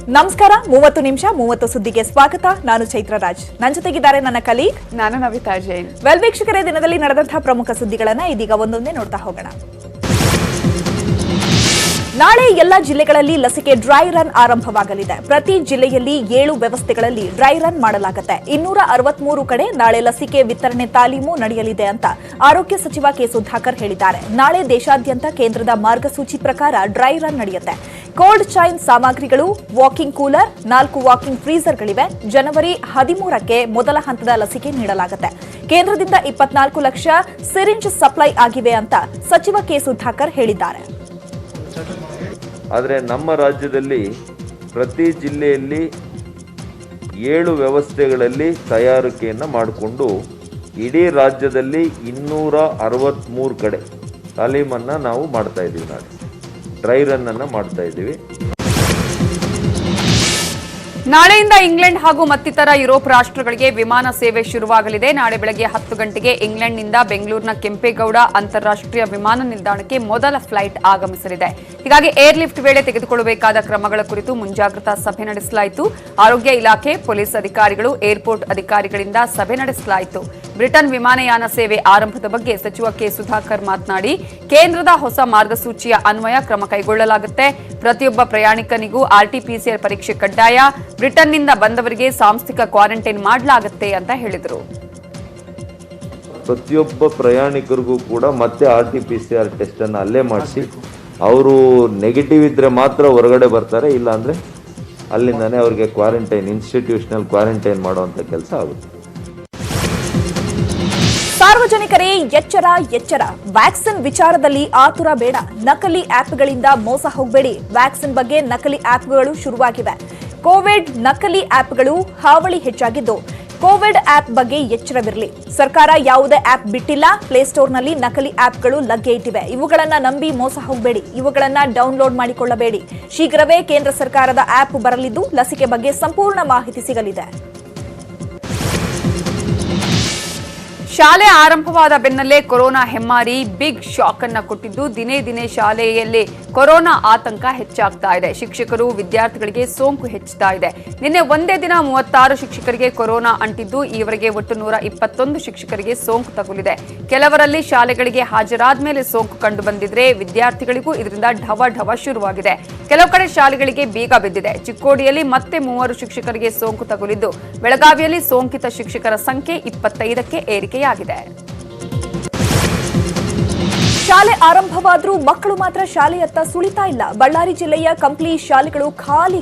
ನಮಸ್ಕಾರ 30 ನಿಮಿಷ 30 ಸುದ್ದಿಗೆ ಸ್ವಾಗತ. ನಾನು ಚೈತ್ರ ರಾಜ್. ನನ್ನ ಜೊತೆಗಿದ್ದಾರೆ ನನ್ನ ಕಲೀಗ್ ನಾನು ನವಿತಾ ಜೈನ್. ವೀಕ್ಷಕರೇ, ದಿನದಲ್ಲಿ ನಡೆದಂತಹ ಪ್ರಮುಖ ಸುದ್ದಿಗಳನ್ನ ಇದೀಗ ಒಂದೊಂದೇ ನೋಡ್ತಾ ಹೋಗೋಣ. ನಾಳೆ ಎಲ್ಲ ಜಿಲ್ಲೆಗಳಲ್ಲಿ ಲಸಿಕೆ ಡ್ರೈ ರನ್ ಆರಂಭವಾಗಲಿದೆ. ಪ್ರತಿ ಜಿಲ್ಲೆಯಲ್ಲಿ 7 ವ್ಯವಸ್ಥೆಗಳಲ್ಲಿ ಡ್ರೈ ರನ್ ಮಾಡಲಾಗುತ್ತೆ. 263 ಕಡೆ ನಾಳೆ ಲಸಿಕೆ ವಿತರಣೆ ತಾಲೀಮು ನಡೆಯಲಿದೆ ಅಂತ ಆರೋಗ್ಯ ಸಚಿವ ಕೆ ಸುಧಾಕರ್ ಹೇಳಿದ್ದಾರೆ. ನಾಳೆ ದೇಶಾದ್ಯಂತ ಕೇಂದ್ರದ ಮಾರ್ಗಸೂಚಿ ಪ್ರಕಾರ ಡ್ರೈ ರನ್ ನಡೆಯುತ್ತೆ. ಕೋಲ್ಡ್ ಚೈನ್ ಸಾಮಗ್ರಿಗಳು, ವಾಕಿಂಗ್ ಕೂಲರ್, 4 ವಾಕಿಂಗ್ ಫ್ರೀಜರ್ಗಳಿವೆ. ಜನವರಿ 13ಕ್ಕೆ ಮೊದಲ ಹಂತದ ಲಸಿಕೆ ನೀಡಲಾಗುತ್ತೆ. ಕೇಂದ್ರದಿಂದ 24 ಲಕ್ಷ ಸಿರಿಂಜ್ ಸಪ್ಲೈ ಆಗಿವೆ ಅಂತ ಸಚಿವ ಕೆ ಸುಧಾಕರ್ ಹೇಳಿದ್ದಾರೆ. ಆದರೆ ನಮ್ಮ ರಾಜ್ಯದಲ್ಲಿ ಪ್ರತಿ ಜಿಲ್ಲೆಯಲ್ಲಿ 7 ವ್ಯವಸ್ಥೆಗಳಲ್ಲಿ ತಯಾರಿಕೆಯನ್ನು ಮಾಡಿಕೊಂಡು ಇಡೀ ರಾಜ್ಯದಲ್ಲಿ 263 ಕಡೆ ತಾಲೀಮನ್ನು ನಾವು ಮಾಡ್ತಾ ಇದ್ದೀವಿ. ನಾಳೆ ಡ್ರೈ ರನ್ನನ್ನು ಮಾಡ್ತಾ ಇದ್ದೀವಿ. ನಾಳೆಯಿಂದ ಇಂಗ್ಲೆಂಡ್ ಹಾಗೂ ಮತ್ತಿತರ ಯುರೋಪ್ ರಾಷ್ಟ್ರಗಳಿಗೆ ವಿಮಾನ ಸೇವೆ ಶುರುವಾಗಲಿದೆ. ನಾಳೆ ಬೆಳಗ್ಗೆ 10 ಗಂಟೆಗೆ ಇಂಗ್ಲೆಂಡ್ನಿಂದ ಬೆಂಗಳೂರಿನ ಕೆಂಪೇಗೌಡ ಅಂತಾರಾಷ್ಟ್ರೀಯ ವಿಮಾನ ನಿಲ್ದಾಣಕ್ಕೆ ಮೊದಲ ಫ್ಲೈಟ್ ಆಗಮಿಸಲಿದೆ. ಹೀಗಾಗಿ ಏರ್ ಲಿಫ್ಟ್ ವೇಳೆ ತೆಗೆದುಕೊಳ್ಳಬೇಕಾದ ಕ್ರಮಗಳ ಕುರಿತು ಮುಂಜಾಗ್ರತಾ ಸಭೆ ನಡೆಸಲಾಯಿತು. ಆರೋಗ್ಯ ಇಲಾಖೆ, ಪೊಲೀಸ್ ಅಧಿಕಾರಿಗಳು, ಏರ್ಪೋರ್ಟ್ ಅಧಿಕಾರಿಗಳಿಂದ ಸಭೆ ನಡೆಸಲಾಯಿತು. ಬ್ರಿಟನ್ ವಿಮಾನಯಾನ ಸೇವೆ ಆರಂಭದ ಬಗ್ಗೆ ಸಚಿವ ಕೆ ಸುಧಾಕರ್ ಮಾತನಾಡಿ, ಕೇಂದ್ರದ ಹೊಸ ಮಾರ್ಗಸೂಚಿಯ ಅನ್ವಯ ಕ್ರಮ ಕೈಗೊಳ್ಳಲಾಗುತ್ತೆ. ಪ್ರತಿಯೊಬ್ಬ ಪ್ರಯಾಣಿಕನಿಗೂ ಆರ್ಟಿಪಿಸಿಆರ್ ಪರೀಕ್ಷೆ ಕಡ್ಡಾಯ. ಬ್ರಿಟನ್ನಿಂದ ಬಂದವರಿಗೆ ಸಾಂಸ್ಥಿಕ ಕ್ವಾರಂಟೈನ್ ಮಾಡಲಾಗುತ್ತೆ ಅಂತ ಹೇಳಿದರು. ಪ್ರತಿಯೊಬ್ಬ ಪ್ರಯಾಣಿಕರಿಗೂ ಕೂಡ ಮತ್ತೆ RT-PCR ಟೆಸ್ಟ್ ಅನ್ನು ಅಲ್ಲೇ ಮಾಡಿಸಿ, ಅವರು ನೆಗೆಟಿವ್ ಇದ್ರೆ ಮಾತ್ರ ಹೊರಗಡೆ ಬರ್ತಾರೆ, ಇಲ್ಲ ಅಂದ್ರೆ ಅಲ್ಲಿಂದಾನೆ ಅವರಿಗೆ ಕ್ವಾರಂಟೈನ್, ಇನ್ಸ್ಟಿಟ್ಯೂಷನಲ್ ಕ್ವಾರಂಟೈನ್ ಮಾಡುವಂತ ಕೆಲಸ ಆಗುತ್ತೆ. ಸಾರ್ವಜನಿಕರೇ ಎಚ್ಚರ ಎಚ್ಚರ. ವ್ಯಾಕ್ಸಿನ್ ವಿಚಾರದಲ್ಲಿ ಆತುರ ಬೇಡ. ನಕಲಿ ಆಪ್ಗಳಿಂದ ಮೋಸ ಹೋಗಬೇಡಿ. ವ್ಯಾಕ್ಸಿನ್ ಬಗ್ಗೆ ನಕಲಿ ಆಪ್ಗಳು ಶುರುವಾಗಿವೆ. ಕೋವಿಡ್ ನಕಲಿ ಆಪ್ಗಳು ಹಾವಳಿ ಹೆಚ್ಚಾಗಿದ್ದು, ಕೋವಿಡ್ ಆಪ್ ಬಗ್ಗೆ ಎಚ್ಚರವಿರಲಿ. ಸರ್ಕಾರ ಯಾವುದೇ ಆಪ್ ಬಿಟ್ಟಿಲ್ಲ. ಪ್ಲೇಸ್ಟೋರ್ನಲ್ಲಿ ನಕಲಿ ಆಪ್ಗಳು ಲಗ್ಗೆ ಇಟ್ಟಿವೆ. ಇವುಗಳನ್ನ ನಂಬಿ ಮೋಸ ಹೋಗಬೇಡಿ. ಇವುಗಳನ್ನ ಡೌನ್ಲೋಡ್ ಮಾಡಿಕೊಳ್ಳಬೇಡಿ. ಶೀಘ್ರವೇ ಕೇಂದ್ರ ಸರ್ಕಾರದ ಆಪ್ ಬರಲಿದ್ದು, ಲಸಿಕೆ ಬಗ್ಗೆ ಸಂಪೂರ್ಣ ಮಾಹಿತಿ ಸಿಗಲಿದೆ. ಶಾಲೆ ಆರಂಭವಾದ ಬೆನ್ನಲ್ಲೇ ಕೊರೋನಾ ಹೆಮ್ಮಾರಿ ಬಿಗ್ ಶಾಕ್ ಅನ್ನ ಕೊಟ್ಟಿದ್ದು, ದಿನೇ ದಿನೇ ಶಾಲೆಯಲ್ಲಿ ಕೊರೋನಾ ಆತಂಕ ಹೆಚ್ಚಾಗ್ತಾ ಇದೆ. ಶಿಕ್ಷಕರು, ವಿದ್ಯಾರ್ಥಿಗಳಿಗೆ ಸೋಂಕು ಹೆಚ್ಚುತ್ತಾ ಇದೆ. ನಿನ್ನೆ ಒಂದೇ ದಿನ 36 ಶಿಕ್ಷಕರಿಗೆ ಕೊರೋನಾ ಅಂಟಿದ್ದು, ಈವರೆಗೆ ಒಟ್ಟು 121 ಶಿಕ್ಷಕರಿಗೆ ಸೋಂಕು ತಗುಲಿದೆ. ಕೆಲವರಲ್ಲಿ ಶಾಲೆಗಳಿಗೆ ಹಾಜರಾದ ಮೇಲೆ ಸೋಂಕು ಕಂಡು ಬಂದಿದ್ರೆ, ವಿದ್ಯಾರ್ಥಿಗಳಿಗೂ ಇದರಿಂದ ಢವ ಶುರುವಾಗಿದೆ. ಕೆಲವು ಕಡೆ ಶಾಲೆಗಳಿಗೆ ಬೀಗ ಬಿದ್ದಿದೆ. ಚಿಕ್ಕೋಡಿಯಲ್ಲಿ ಮತ್ತೆ 3 ಶಿಕ್ಷಕರಿಗೆ ಸೋಂಕು ತಗುಲಿದ್ದು, ಬೆಳಗಾವಿಯಲ್ಲಿ ಸೋಂಕಿತ ಶಿಕ್ಷಕರ ಸಂಖ್ಯೆ 25ಕ್ಕೆ ಏರಿಕೆಯಾಗಿದೆ. ಶಾಲೆ ಆರಂಭವಾದರೂ ಮಕ್ಕಳು ಮಾತ್ರ ಶಾಲೆಯತ್ತ ಸುಳಿತಾ ಇಲ್ಲ. ಬಳ್ಳಾರಿ ಜಿಲ್ಲೆಯ ಕಂಪ್ಲಿ ಶಾಲೆಗಳು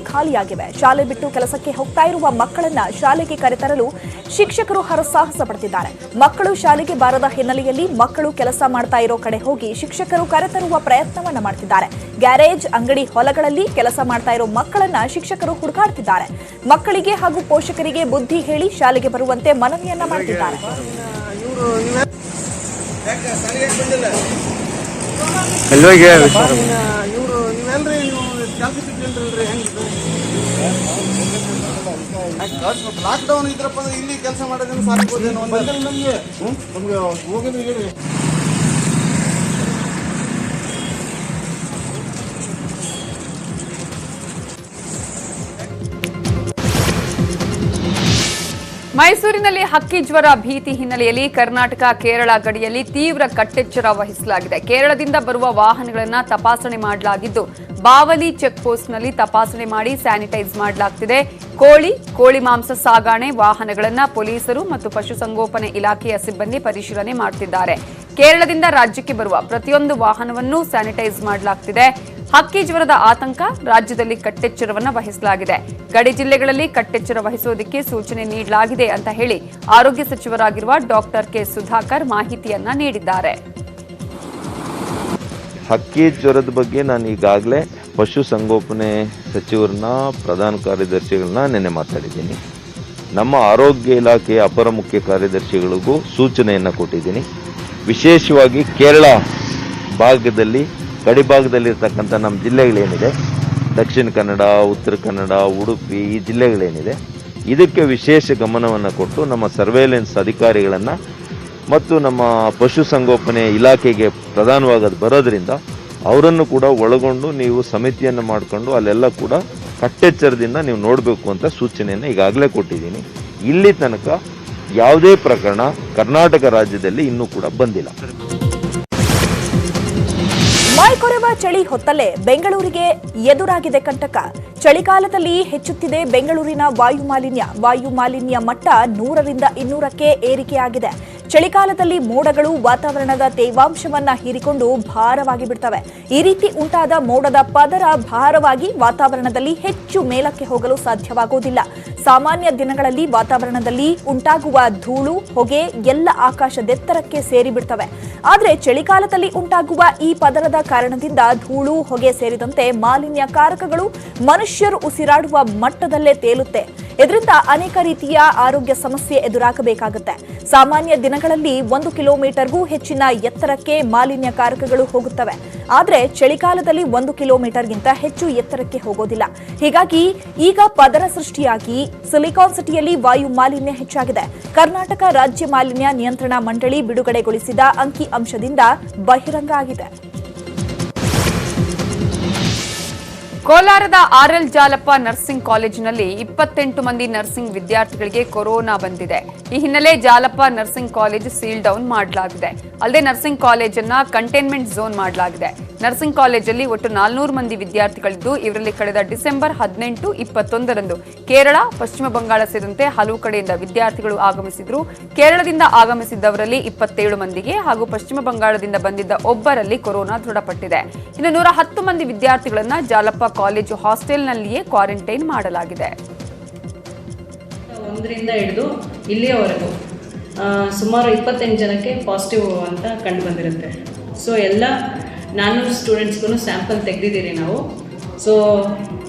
ಖಾಲಿಯಾಗಿವೆ. ಶಾಲೆ ಬಿಟ್ಟು ಕೆಲಸಕ್ಕೆ ಹೋಗ್ತಾ ಇರುವ ಮಕ್ಕಳನ್ನ ಶಾಲೆಗೆ ಕರೆತರಲು ಶಿಕ್ಷಕರು ಹರಸಾಹಸ ಪಡುತ್ತಿದ್ದಾರೆ. ಮಕ್ಕಳು ಶಾಲೆಗೆ ಬಾರದ ಹಿನ್ನೆಲೆಯಲ್ಲಿ ಮಕ್ಕಳು ಕೆಲಸ ಮಾಡ್ತಾ ಇರೋ ಕಡೆ ಹೋಗಿ ಶಿಕ್ಷಕರು ಕರೆತರುವ ಪ್ರಯತ್ನವನ್ನ ಮಾಡ್ತಿದ್ದಾರೆ. ಗ್ಯಾರೇಜ್, ಅಂಗಡಿ, ಹೊಲಗಳಲ್ಲಿ ಕೆಲಸ ಮಾಡ್ತಾ ಇರೋ ಮಕ್ಕಳನ್ನ ಶಿಕ್ಷಕರು ಹುಡುಕಾಡ್ತಿದ್ದಾರೆ. ಮಕ್ಕಳಿಗೆ ಹಾಗೂ ಪೋಷಕರಿಗೆ ಬುದ್ಧಿ ಹೇಳಿ ಶಾಲೆಗೆ ಬರುವಂತೆ ಮನವಿಯನ್ನ ಮಾಡ್ತಿದ್ದಾರೆ. ಲಾಕ್ಡೌನ್ ಇದ್ರಪ್ಪ ಅಂದ್ರೆ ಇಲ್ಲಿ ಕೆಲಸ ಮಾಡೋದನ್ನು ಸಾಧಿಸಬಹುದೇನೋ ನಮಗೆ ಹೋಗಿದ್ರೆ ಹೇಳಿ. ಮೈಸೂರಿನಲ್ಲಿ ಹಕ್ಕಿ ಜ್ವರ ಭೀತಿ ಹಿನ್ನೆಲೆಯಲ್ಲಿ ಕರ್ನಾಟಕ ಕೇರಳ ಗಡಿಯಲ್ಲಿ ತೀವ್ರ ಕಟ್ಟೆಚ್ಚರ ವಹಿಸಲಾಗಿದೆ. ಕೇರಳದಿಂದ ಬರುವ ವಾಹನಗಳನ್ನು ತಪಾಸಣೆ ಮಾಡಲಾಗಿದ್ದು, ಬಾವಲಿ ಚೆಕ್ ಪೋಸ್ಟ್ನಲ್ಲಿ ತಪಾಸಣೆ ಮಾಡಿ ಸ್ಯಾನಿಟೈಸ್ ಮಾಡಲಾಗುತ್ತಿದೆ. ಕೋಳಿ ಮಾಂಸ ಸಾಗಣೆ ವಾಹನಗಳನ್ನು ಪೊಲೀಸರು ಮತ್ತು ಪಶುಸಂಗೋಪನೆ ಇಲಾಖೆಯ ಸಿಬ್ಬಂದಿ ಪರಿಶೀಲನೆ ಮಾಡುತ್ತಿದ್ದಾರೆ. ಕೇರಳದಿಂದ ರಾಜ್ಯಕ್ಕೆ ಬರುವ ಪ್ರತಿಯೊಂದು ವಾಹನವನ್ನು ಸ್ಯಾನಿಟೈಸ್ ಮಾಡಲಾಗುತ್ತಿದೆ. ಹಕ್ಕಿ ಜ್ವರದ ಆತಂಕ, ರಾಜ್ಯದಲ್ಲಿ ಕಟ್ಟೆಚ್ಚರವನ್ನು ವಹಿಸಲಾಗಿದೆ. ಗಡಿ ಜಿಲ್ಲೆಗಳಲ್ಲಿ ಕಟ್ಟೆಚ್ಚರ ವಹಿಸುವುದಕ್ಕೆ ಸೂಚನೆ ನೀಡಲಾಗಿದೆ ಅಂತ ಹೇಳಿ ಆರೋಗ್ಯ ಸಚಿವರಾಗಿರುವ ಡಾಕ್ಟರ್ ಕೆ ಸುಧಾಕರ್ ಮಾಹಿತಿಯನ್ನ ನೀಡಿದ್ದಾರೆ. ಹಕ್ಕಿ ಜ್ವರದ ಬಗ್ಗೆ ನಾನು ಈಗಾಗಲೇ ಪಶುಸಂಗೋಪನೆ ಸಚಿವರನ್ನ, ಪ್ರಧಾನ ಕಾರ್ಯದರ್ಶಿಗಳನ್ನ ನೆನ್ನೆ ಮಾತಾಡಿದ್ದೀನಿ. ನಮ್ಮ ಆರೋಗ್ಯ ಇಲಾಖೆಯ ಅಪರ ಮುಖ್ಯ ಕಾರ್ಯದರ್ಶಿಗಳಿಗೂ ಸೂಚನೆಯನ್ನು ಕೊಟ್ಟಿದ್ದೀನಿ. ವಿಶೇಷವಾಗಿ ಕೇರಳ ಭಾಗದಲ್ಲಿ, ಗಡಿಭಾಗದಲ್ಲಿರ್ತಕ್ಕಂಥ ನಮ್ಮ ಜಿಲ್ಲೆಗಳೇನಿದೆ, ದಕ್ಷಿಣ ಕನ್ನಡ, ಉತ್ತರ ಕನ್ನಡ, ಉಡುಪಿ, ಈ ಜಿಲ್ಲೆಗಳೇನಿದೆ, ಇದಕ್ಕೆ ವಿಶೇಷ ಗಮನವನ್ನು ಕೊಟ್ಟು ನಮ್ಮ ಸರ್ವೇಲೆನ್ಸ್ ಅಧಿಕಾರಿಗಳನ್ನು ಮತ್ತು ನಮ್ಮ ಪಶುಸಂಗೋಪನೆ ಇಲಾಖೆಗೆ ಪ್ರಧಾನವಾಗಿ ಬರೋದ್ರಿಂದ ಅವರನ್ನು ಕೂಡ ಒಳಗೊಂಡು ನೀವು ಸಮಿತಿಯನ್ನು ಮಾಡಿಕೊಂಡು ಅಲ್ಲೆಲ್ಲ ಕೂಡ ಕಟ್ಟೆಚ್ಚರದಿಂದ ನೀವು ನೋಡಬೇಕು ಅಂತ ಸೂಚನೆಯನ್ನು ಈಗಾಗಲೇ ಕೊಟ್ಟಿದ್ದೀನಿ. ಇಲ್ಲಿ ತನಕ ಯಾವುದೇ ಪ್ರಕರಣ ಕರ್ನಾಟಕ ರಾಜ್ಯದಲ್ಲಿ ಇನ್ನೂ ಕೂಡ ಬಂದಿಲ್ಲ. ಮೈಕೊರೆವ ಚಳಿ ಹೊತ್ತಲ್ಲೇ ಬೆಂಗಳೂರಿಗೆ ಎದುರಾಗಿದೆ ಕಂಟಕ. ಚಳಿಗಾಲದಲ್ಲಿ ಹೆಚ್ಚುತ್ತಿದೆ ಬೆಂಗಳೂರಿನ ವಾಯುಮಾಲಿನ್ಯ ಮಟ್ಟ 100ರಿಂದ 200ಕ್ಕೆ ಏರಿಕೆಯಾಗಿದೆ. ಚಳಿಗಾಲದಲ್ಲಿ ಮೋಡಗಳು ವಾತಾವರಣದ ತೇವಾಂಶವನ್ನ ಹೀರಿಕೊಂಡು ಭಾರವಾಗಿ ಬಿಡ್ತವೆ. ಈ ರೀತಿ ಉಂಟಾದ ಮೋಡದ ಪದರ ಭಾರವಾಗಿ ವಾತಾವರಣದಲ್ಲಿ ಹೆಚ್ಚು ಮೇಲಕ್ಕೆ ಹೋಗಲು ಸಾಧ್ಯವಾಗುವುದಿಲ್ಲ. ಸಾಮಾನ್ಯ ದಿನಗಳಲ್ಲಿ ವಾತಾವರಣದಲ್ಲಿ ಉಂಟಾಗುವ ಧೂಳು, ಹೊಗೆ ಎಲ್ಲ ಆಕಾಶದೆತ್ತರಕ್ಕೆ ಸೇರಿಬಿಡ್ತವೆ. ಆದರೆ ಚಳಿಗಾಲದಲ್ಲಿ ಉಂಟಾಗುವ ಈ ಪದರದ ಕಾರಣದಿಂದ ಧೂಳು, ಹೊಗೆ ಸೇರಿದಂತೆ ಮಾಲಿನ್ಯಕಾರಕಗಳು ಮನುಷ್ಯರು ಉಸಿರಾಡುವ ಮಟ್ಟದಲ್ಲೇ ತೇಲುತ್ತೆ. ಇದರಿಂದ ಅನೇಕ ರೀತಿಯ ಆರೋಗ್ಯ ಸಮಸ್ಯೆ ಎದುರಾಗಬೇಕಾಗುತ್ತೆ. ಸಾಮಾನ್ಯ ದಿನಗಳಲ್ಲಿ 1 ಕಿಲೋಮೀಟರ್ಗೂ ಹೆಚ್ಚಿನ ಎತ್ತರಕ್ಕೆ ಮಾಲಿನ್ಯಕಾರಕಗಳು ಹೋಗುತ್ತವೆ. ಆದರೆ ಚಳಿಗಾಲದಲ್ಲಿ 1 ಕಿಲೋಮೀಟರ್ಗಿಂತ ಹೆಚ್ಚು ಎತ್ತರಕ್ಕೆ ಹೋಗೋದಿಲ್ಲ. ಹೀಗಾಗಿ ಈಗ ಪದರ ಸೃಷ್ಟಿಯಾಗಿ ಸಿಲಿಕಾನ್ ಸಿಟಿಯಲ್ಲಿ ವಾಯು ಮಾಲಿನ್ಯ ಹೆಚ್ಚಾಗಿದೆ. ಕರ್ನಾಟಕ ರಾಜ್ಯ ಮಾಲಿನ್ಯ ನಿಯಂತ್ರಣ ಮಂಡಳಿ ಬಿಡುಗಡೆಗೊಳಿಸಿದ ಅಂಕಿ ಅಂಶದಿಂದ ಬಹಿರಂಗ ಆಗಿದೆ. ಕೋಲಾರದ ಆರ್ಎಲ್ ಜಾಲಪ್ಪ ನರ್ಸಿಂಗ್ ಕಾಲೇಜಿನಲ್ಲಿ 28 ಮಂದಿ ನರ್ಸಿಂಗ್ ವಿದ್ಯಾರ್ಥಿಗಳಿಗೆ ಕೊರೋನಾ ಬಂದಿದೆ. ಈ ಹಿನ್ನೆಲೆ Jalappa nursing college seal down ಮಾಡಲಾಗಿದೆ. ಅಲ್ಲದೆ ನರ್ಸಿಂಗ್ ಕಾಲೇಜನ್ನ ಕಂಟೈನ್ಮೆಂಟ್ ಝೋನ್ ಮಾಡಲಾಗಿದೆ. ನರ್ಸಿಂಗ್ ಕಾಲೇಜಲ್ಲಿ ಒಟ್ಟು 400 ಮಂದಿ ವಿದ್ಯಾರ್ಥಿಗಳಿದ್ದು, ಇವರಲ್ಲಿ ಕಳೆದ ಡಿಸೆಂಬರ್ 18, 21ರಂದು ಕೇರಳ, ಪಶ್ಚಿಮ ಬಂಗಾಳ ಸೇರಿದಂತೆ ಹಲವು ಕಡೆಯಿಂದ ವಿದ್ಯಾರ್ಥಿಗಳು ಆಗಮಿಸಿದ್ರು. ಕೇರಳದಿಂದ ಆಗಮಿಸಿದ್ದವರಲ್ಲಿ 27 ಮಂದಿಗೆ ಹಾಗೂ ಪಶ್ಚಿಮ ಬಂಗಾಳದಿಂದ ಬಂದಿದ್ದ ಒಬ್ಬರಲ್ಲಿ ಕೊರೋನಾ ದೃಢಪಟ್ಟಿದೆ. ಇನ್ನು 110 ಮಂದಿ ವಿದ್ಯಾರ್ಥಿಗಳನ್ನ ಜಾಲಪ್ಪ ಕಾಲೇಜು ಹಾಸ್ಟೆಲ್ನಲ್ಲಿಯೇ ಕ್ವಾರಂಟೈನ್ ಮಾಡಲಾಗಿದೆ. 1ರಿಂದ ಹಿಡಿದು ಇಲ್ಲಿಯವರೆಗೂ ಸುಮಾರು 28 ಜನಕ್ಕೆ ಪಾಸಿಟಿವ್ ಅಂತ ಕಂಡು ಬಂದಿರುತ್ತೆ. ಸೊ ಎಲ್ಲ 400 ಸ್ಟೂಡೆಂಟ್ಸ್ಗೂ ಸ್ಯಾಂಪಲ್ ತೆಗೆದಿದ್ದೀರಿ ನಾವು. ಸೊ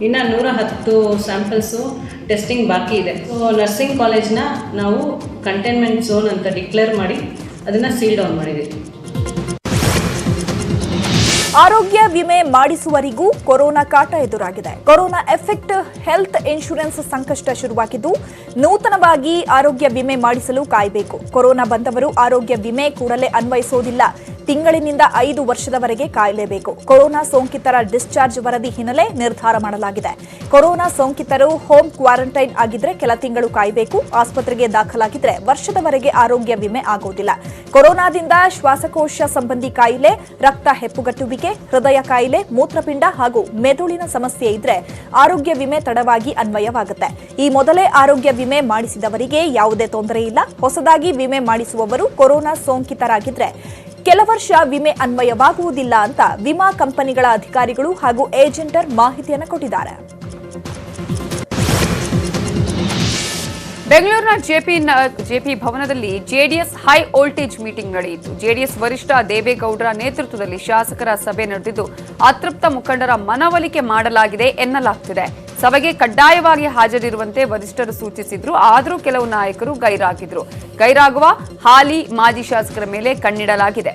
ಇನ್ನು 110 ಸ್ಯಾಂಪಲ್ಸು ಟೆಸ್ಟಿಂಗ್ ಬಾಕಿ ಇದೆ. ಸೊ ನರ್ಸಿಂಗ್ ಕಾಲೇಜ್ನ ನಾವು ಕಂಟೈನ್ಮೆಂಟ್ ಝೋನ್ ಅಂತ ಡಿಕ್ಲೇರ್ ಮಾಡಿ ಅದನ್ನು ಸೀಲ್ ಡೌನ್ ಮಾಡಿದ್ದೀವಿ. ಆರೋಗ್ಯ ವಿಮೆ ಮಾಡಿಸುವರಿಗೂ ಕೊರೋನಾ ಕಾಟ ಎದುರಾಗಿದೆ. ಕೊರೋನಾ ಎಫೆಕ್ಟ್ ಹೆಲ್ತ್ ಇನ್ಶೂರೆನ್ಸ್ ಸಂಕಷ್ಟ ಶುರುವಾಗಿದ್ದು, ನೂತನವಾಗಿ ಆರೋಗ್ಯ ವಿಮೆ ಮಾಡಿಸಲು ಕಾಯಬೇಕು. ಕೊರೋನಾ ಬಂದವರು ಆರೋಗ್ಯ ವಿಮೆ ಕೂಡಲೇ ಅನ್ವಯಿಸೋದಿಲ್ಲ. ತಿಂಗಳಿನಿಂದ 5 ವರ್ಷದವರೆಗೆ ಕಾಯಲೇಬೇಕು. ಕೊರೋನಾ ಸೋಂಕಿತರ ಡಿಸ್ಚಾರ್ಜ್ ವರದಿ ಹಿನ್ನೆಲೆ ನಿರ್ಧಾರ ಮಾಡಲಾಗಿದೆ. ಕೊರೋನಾ ಸೋಂಕಿತರು ಹೋಮ್ ಕ್ವಾರಂಟೈನ್ ಆಗಿದ್ರೆ ಕೆಲ ತಿಂಗಳು ಕಾಯಬೇಕು. ಆಸ್ಪತ್ರೆಗೆ ದಾಖಲಾಗಿದ್ರೆ ವರ್ಷದವರೆಗೆ ಆರೋಗ್ಯ ವಿಮೆ ಆಗೋದಿಲ್ಲ. ಕೊರೋನಾದಿಂದ ಶ್ವಾಸಕೋಶ ಸಂಬಂಧಿ ಕಾಯಿಲೆ, ರಕ್ತ ಹೆಪ್ಪುಗಟ್ಟುವಿಕೆ, ಹೃದಯ ಕಾಯಿಲೆ, ಮೂತ್ರಪಿಂಡ ಹಾಗೂ ಮೆದುಳಿನ ಸಮಸ್ಯೆ ಇದ್ರೆ ಆರೋಗ್ಯ ವಿಮೆ ತಡವಾಗಿ ಅನ್ವಯವಾಗುತ್ತೆ. ಈ ಮೊದಲೇ ಆರೋಗ್ಯ ವಿಮೆ ಮಾಡಿಸಿದವರಿಗೆ ಯಾವುದೇ ತೊಂದರೆ ಇಲ್ಲ. ಹೊಸದಾಗಿ ವಿಮೆ ಮಾಡಿಸುವವರು ಕೊರೋನಾ ಸೋಂಕಿತರಾಗಿದ್ರೆ ಕೆಲ ವರ್ಷ ವಿಮೆ ಅನ್ವಯವಾಗುವುದಿಲ್ಲ ಅಂತ ವಿಮಾ ಕಂಪನಿಗಳ ಅಧಿಕಾರಿಗಳು ಹಾಗೂ ಏಜೆಂಟರ್ ಮಾಹಿತಿಯನ್ನು ಕೊಟ್ಟಿದ್ದಾರೆ. ಬೆಂಗಳೂರಿನ ಜೆಪಿ ಭವನದಲ್ಲಿ ಜೆಡಿಎಸ್ ಹೈ ವೋಲ್ಟೇಜ್ ಮೀಟಿಂಗ್ ನಡೆಯಿತು. ಜೆಡಿಎಸ್ ವರಿಷ್ಠ ದೇವೇಗೌಡರ ನೇತೃತ್ವದಲ್ಲಿ ಶಾಸಕರ ಸಭೆ ನಡೆದಿದ್ದು, ಅತೃಪ್ತ ಮುಖಂಡರ ಮನವೊಲಿಕೆ ಮಾಡಲಾಗಿದೆ ಎನ್ನಲಾಗ್ತಿದೆ. ಸಭೆಗೆ ಕಡ್ಡಾಯವಾಗಿ ಹಾಜರಿರುವಂತೆ ವರಿಷ್ಠರು ಸೂಚಿಸಿದ್ರು. ಆದರೂ ಕೆಲವು ನಾಯಕರು ಗೈರಾಗುವ ಹಾಲಿ ಮಾಜಿ ಶಾಸಕರ ಮೇಲೆ ಕಣ್ಣಿಡಲಾಗಿದೆ.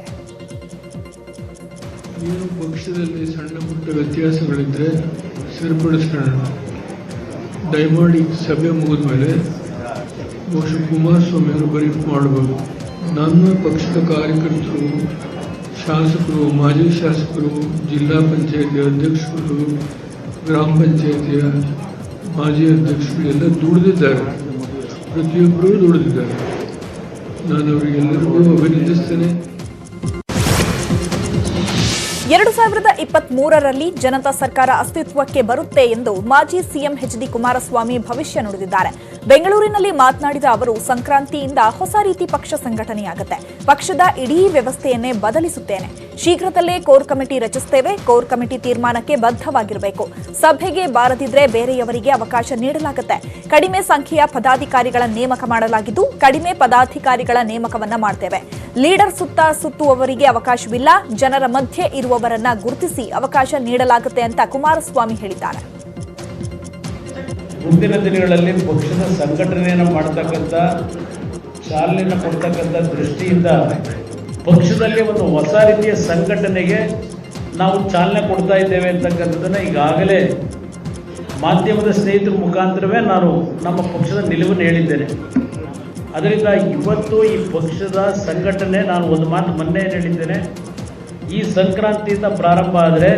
ಪಕ್ಷದಲ್ಲಿ ಸಣ್ಣ ಪುಟ್ಟ ವ್ಯತ್ಯಾಸಗಳಿದ್ರೆ ಸರಿಪಡಿಸ್ಕೊಳ್ಳೋಣ. ದಯಮಾಡಿ ಸಭೆ ಮುಗಿದ ಮೇಲೆ ಬಹುಶಃ ಕುಮಾರಸ್ವಾಮಿ ಅವರು ಬ್ರೀಫ್ ಮಾಡಬಹುದು. ನನ್ನ ಪಕ್ಷದ ಕಾರ್ಯಕರ್ತರು, ಶಾಸಕರು, ಮಾಜಿ ಶಾಸಕರು, ಜಿಲ್ಲಾ ಪಂಚಾಯತಿ ಅಧ್ಯಕ್ಷರು, ಗ್ರಾಮ ಪಂಚಾಯತಿಯ ಮಾಜಿ ಅಧ್ಯಕ್ಷರು ಎಲ್ಲ ದುಡಿದಿದ್ದಾರೆ. ಪ್ರತಿಯೊಬ್ಬರೂ ದುಡಿದಿದ್ದಾರೆ. ನಾನು ಅವರಿಗೆಲ್ಲರಿಗೂ ಅಭಿನಂದಿಸ್ತೇನೆ. 2023ರಲ್ಲಿ ಜನತಾ ಸರ್ಕಾರ ಅಸ್ತಿತ್ವಕ್ಕೆ ಬರುತ್ತೆ ಎಂದು ಮಾಜಿ ಸಿಎಂ ಎಚ್.ಡಿ. ಕುಮಾರಸ್ವಾಮಿ ಭವಿಷ್ಯ ನುಡಿದಿದ್ದಾರೆ. ಬೆಂಗಳೂರಿನಲ್ಲಿ ಮಾತನಾಡಿದ ಅವರು, ಸಂಕ್ರಾಂತಿಯಿಂದ ಹೊಸ ರೀತಿ ಪಕ್ಷ ಸಂಘಟನೆಯಾಗುತ್ತೆ. ಪಕ್ಷದ ಇಡೀ ವ್ಯವಸ್ಥೆಯನ್ನೇ ಬದಲಿಸುತ್ತೇನೆ. ಶೀಘ್ರದಲ್ಲೇ ಕೋರ್ ಕಮಿಟಿ ರಚಿಸುತ್ತೇವೆ. ಕೋರ್ ಕಮಿಟಿ ತೀರ್ಮಾನಕ್ಕೆ ಬದ್ಧವಾಗಿರಬೇಕು. ಸಭೆಗೆ ಬಾರದಿದ್ರೆ ಬೇರೆಯವರಿಗೆ ಅವಕಾಶ ನೀಡಲಾಗುತ್ತೆ. ಕಡಿಮೆ ಸಂಖ್ಯೆಯ ಪದಾಧಿಕಾರಿಗಳ ನೇಮಕ ಮಾಡಲಾಗಿದ್ದು, ಕಡಿಮೆ ಪದಾಧಿಕಾರಿಗಳ ನೇಮಕವನ್ನ ಮಾಡ್ತೇವೆ. ಲೀಡರ್ ಸುತ್ತುವವರಿಗೆ ಅವಕಾಶವಿಲ್ಲ. ಜನರ ಮಧ್ಯೆ ಇರುವವರನ್ನ ಗುರುತಿಸಿ ಅವಕಾಶ ನೀಡಲಾಗುತ್ತೆ ಅಂತ ಕುಮಾರಸ್ವಾಮಿ ಹೇಳಿದ್ದಾರೆ. ಮುಂದಿನ ದಿನಗಳಲ್ಲಿ ಪಕ್ಷದ ಸಂಘಟನೆಯನ್ನು ಮಾಡತಕ್ಕಂಥ, ಚಾಲನೆಯನ್ನು ಕೊಡ್ತಕ್ಕಂಥ ದೃಷ್ಟಿಯಿಂದ ಪಕ್ಷದಲ್ಲಿ ಒಂದು ಹೊಸ ರೀತಿಯ ಸಂಘಟನೆಗೆ ನಾವು ಚಾಲನೆ ಕೊಡ್ತಾ ಇದ್ದೇವೆ ಅಂತಕ್ಕಂಥದ್ದನ್ನು ಈಗಾಗಲೇ ಮಾಧ್ಯಮದ ಸ್ನೇಹಿತರ ಮುಖಾಂತರವೇ ನಾನು ನಮ್ಮ ಪಕ್ಷದ ನಿಲುವನ್ನು ಹೇಳಿದ್ದೇನೆ. ಅದರಿಂದ ಇವತ್ತು ಈ ಪಕ್ಷದ ಸಂಘಟನೆ, ನಾನು ಒಂದು ಮಾತು ಮೊನ್ನೆ ಹೇಳಿದ್ದೇನೆ, ಈ ಸಂಕ್ರಾಂತಿಯಿಂದ ಪ್ರಾರಂಭ ಆದರೆ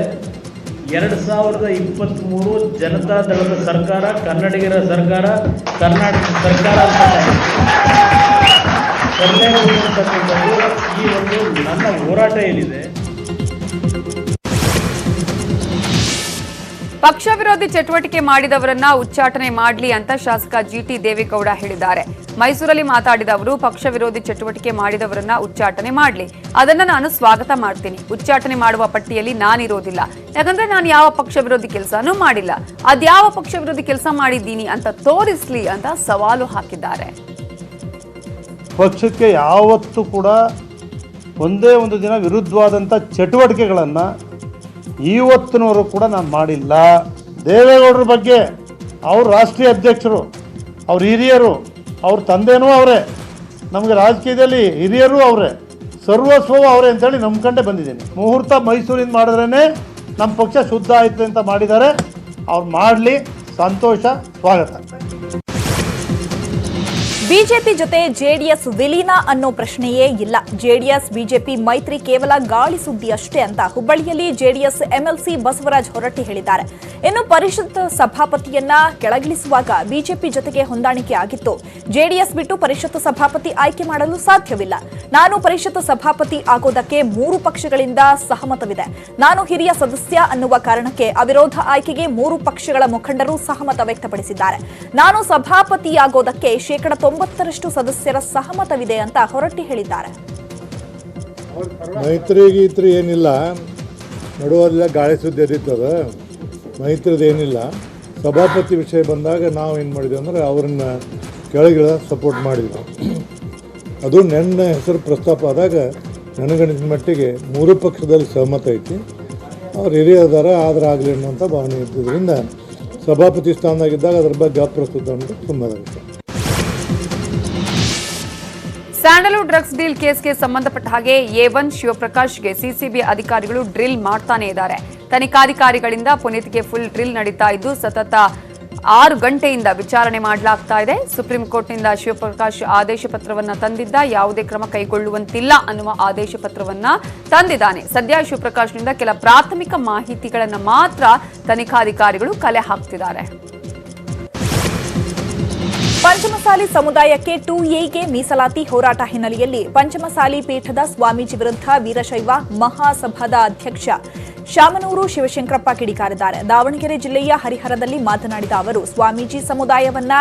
2023 ಜನತಾ ದಳದ ಸರ್ಕಾರ, ಕನ್ನಡಿಗರ ಸರ್ಕಾರ, ಕರ್ನಾಟಕ ಸರ್ಕಾರ ಅಂತ ಈ ಒಂದು ನನ್ನ ಹೋರಾಟ ಏನಿದೆ. ಪಕ್ಷ ವಿರೋಧಿ ಚಟುವಟಿಕೆ ಮಾಡಿದವರನ್ನ ಉಚ್ಚಾಟನೆ ಮಾಡಲಿ ಅಂತ ಶಾಸಕ ಜಿಟಿ ದೇವೇಗೌಡ ಹೇಳಿದ್ದಾರೆ. ಮೈಸೂರಲ್ಲಿ ಮಾತಾಡಿದ ಅವರು, ಪಕ್ಷ ವಿರೋಧಿ ಚಟುವಟಿಕೆ ಮಾಡಿದವರನ್ನ ಉಚ್ಚಾಟನೆ ಮಾಡಲಿ, ಅದನ್ನ ನಾನು ಸ್ವಾಗತ ಮಾಡ್ತೀನಿ. ಉಚ್ಚಾಟನೆ ಮಾಡುವ ಪಟ್ಟಿಯಲ್ಲಿ ನಾನಿರೋದಿಲ್ಲ, ಯಾಕಂದ್ರೆ ನಾನು ಯಾವ ಪಕ್ಷ ವಿರೋಧಿ ಕೆಲಸನೂ ಮಾಡಿಲ್ಲ. ಅದ್ಯಾವ ಪಕ್ಷ ವಿರೋಧಿ ಕೆಲಸ ಮಾಡಿದ್ದೀನಿ ಅಂತ ತೋರಿಸ್ಲಿ ಅಂತ ಸವಾಲು ಹಾಕಿದ್ದಾರೆ. ಪಕ್ಷಕ್ಕೆ ಯಾವತ್ತೂ ಕೂಡ ಒಂದೇ ಒಂದು ದಿನ ವಿರುದ್ಧವಾದಂಥ ಚಟುವಟಿಕೆಗಳನ್ನು ಇವತ್ತಿನವರು ಕೂಡ ನಾನು ಮಾಡಿಲ್ಲ. ದೇವೇಗೌಡರ ಬಗ್ಗೆ ಅವರು ರಾಷ್ಟ್ರೀಯ ಅಧ್ಯಕ್ಷರು, ಅವ್ರ ಹಿರಿಯರು, ಅವ್ರ ತಂದೆನೂ ಅವರೇ, ನಮಗೆ ರಾಜಕೀಯದಲ್ಲಿ ಹಿರಿಯರು ಅವರೇ, ಸರ್ವಸ್ವವೂ ಅವರೇ ಅಂತೇಳಿ ನಂಬ್ಕೊಂಡೇ ಬಂದಿದ್ದೀನಿ. ಮುಹೂರ್ತ ಮೈಸೂರಿಂದ ಮಾಡಿದ್ರೇ ನಮ್ಮ ಪಕ್ಷ ಶುದ್ಧ ಆಯಿತು ಅಂತ ಮಾಡಿದ್ದಾರೆ. ಅವ್ರು ಮಾಡಲಿ, ಸಂತೋಷ, ಸ್ವಾಗತ. ಬಿಜೆಪಿ ಜೊತೆ ಜೆಡಿಎಸ್ ವಿಲೀನ ಅನ್ನೋ ಪ್ರಶ್ನೆಯೇ ಇಲ್ಲ. ಜೆಡಿಎಸ್ ಬಿಜೆಪಿ ಮೈತ್ರಿ ಕೇವಲ ಗಾಳಿ ಸುದ್ದಿ ಅಷ್ಟೇ ಅಂತ ಹುಬ್ಬಳ್ಳಿಯಲ್ಲಿ ಜೆಡಿಎಸ್ ಎಂಎಲ್ಸಿ ಬಸವರಾಜ್ ಹೊರಟ್ಟಿ ಹೇಳಿದ್ದಾರೆ. ಇನ್ನು ಪರಿಷತ್ ಸಭಾಪತಿಯನ್ನ ಕೆಳಗಿಳಿಸುವಾಗ ಬಿಜೆಪಿ ಜೊತೆಗೆ ಹೊಂದಾಣಿಕೆ ಆಗಿತ್ತು. ಜೆಡಿಎಸ್ ಬಿಟ್ಟು ಪರಿಷತ್ ಸಭಾಪತಿ ಆಯ್ಕೆ ಮಾಡಲು ಸಾಧ್ಯವಿಲ್ಲ. ನಾನು ಪರಿಷತ್ ಸಭಾಪತಿ ಆಗೋದಕ್ಕೆ 3 ಪಕ್ಷಗಳಿಂದ ಸಹಮತವಿದೆ. ನಾನು ಹಿರಿಯ ಸದಸ್ಯ ಅನ್ನುವ ಕಾರಣಕ್ಕೆ ಅವಿರೋಧ ಆಯ್ಕೆಗೆ 3 ಪಕ್ಷಗಳ ಮುಖಂಡರು ಸಹಮತ ವ್ಯಕ್ತಪಡಿಸಿದ್ದಾರೆ. ನಾನು ಸಭಾಪತಿಯಾಗೋದಕ್ಕೆ 90% ಸದಸ್ಯರ ಸಹಮತವಿದೆ ಅಂತ ಹೊರಟ್ಟಿ ಹೇಳಿದ್ದಾರೆ. ಮೈತ್ರಿ ಏನಿಲ್ಲ, ನಡುವಲ್ಲ ಗಾಳಿ ಸುದ್ದಿ ಎದ್ದಿತ್ತದ. ಮೈತ್ರಿದು ಏನಿಲ್ಲ. ಸಭಾಪತಿ ವಿಷಯ ಬಂದಾಗ ನಾವು ಏನು ಮಾಡಿದ್ವಿ ಅಂದರೆ ಅವ್ರನ್ನ ಕೆಳಗಿಳ ಸಪೋರ್ಟ್ ಮಾಡಿದ್ವಿ. ಅದು ನನ್ನ ಹೆಸರು ಪ್ರಸ್ತಾಪ ಆದಾಗ ನನಗನಿಸಿದ ಮಟ್ಟಿಗೆ 3 ಪಕ್ಷದಲ್ಲಿ ಸಹಮತ ಐತಿ. ಅವ್ರು ಹಿರಿಯದಾರ ಆದ್ರೆ ಆಗಲಿ ಅನ್ನೋಂಥ ಭಾವನೆ ಇದ್ದಿದ್ದರಿಂದ ಸಭಾಪತಿ ಸ್ಥಾನದಾಗಿದ್ದಾಗ ಅದ್ರ ಬಗ್ಗೆ ಅಪ್ರಸ್ತುತ ಅಂತ ತುಂಬದಾಗುತ್ತೆ. ಸ್ಯಾಂಡಲ್ವುಡ್ ಡ್ರಗ್ಸ್ ಡೀಲ್ ಕೇಸ್ಗೆ ಸಂಬಂಧಪಟ್ಟ ಹಾಗೆ A1 ಶಿವಪ್ರಕಾಶ್ಗೆ ಸಿಸಿಬಿ ಅಧಿಕಾರಿಗಳು ಡ್ರಿಲ್ ಮಾಡ್ತಾನೆ ಇದ್ದಾರೆ. ತನಿಖಾಧಿಕಾರಿಗಳಿಂದ ಪುನೀತ್ಗೆ ಫುಲ್ ಡ್ರಿಲ್ ನಡೀತಾ ಇದ್ದು ಸತತ 6 ಗಂಟೆಯಿಂದ ವಿಚಾರಣೆ ಮಾಡಲಾಗ್ತಾ ಇದೆ. ಸುಪ್ರೀಂ ಕೋರ್ಟ್ನಿಂದ ಶಿವಪ್ರಕಾಶ್ ಆದೇಶ ಪತ್ರವನ್ನ ತಂದಿದ್ದ, ಯಾವುದೇ ಕ್ರಮ ಕೈಗೊಳ್ಳುವಂತಿಲ್ಲ ಅನ್ನುವ ಆದೇಶ ಪತ್ರವನ್ನ ತಂದಿದ್ದಾನೆ. ಸದ್ಯ ಶಿವಪ್ರಕಾಶ್ನಿಂದ ಕೆಲ ಪ್ರಾಥಮಿಕ ಮಾಹಿತಿಗಳನ್ನು ಮಾತ್ರ ತನಿಖಾಧಿಕಾರಿಗಳು ಕಲೆ ಹಾಕ್ತಿದ್ದಾರೆ. ಪಂಚಮಸಾಲಿ ಸಮುದಾಯಕ್ಕೆ 2A ಮೀಸಲಾತಿ ಹೋರಾಟ ಹಿನ್ನೆಲೆಯಲ್ಲಿ ಪಂಚಮಸಾಲಿ ಪೀಠದ ಸ್ವಾಮೀಜಿ ವಿರುದ್ಧ ವೀರಶೈವ ಮಹಾಸಭಾದ ಅಧ್ಯಕ್ಷ ಶಾಮನೂರು ಶಿವಶಂಕರಪ್ಪ ಕಿಡಿಕಾರಿದ್ದಾರೆ. ದಾವಣಗೆರೆ ಜಿಲ್ಲೆಯ ಹರಿಹರದಲ್ಲಿ ಮಾತನಾಡಿದ ಅವರು, ಸ್ವಾಮೀಜಿ ಸಮುದಾಯವನ್ನ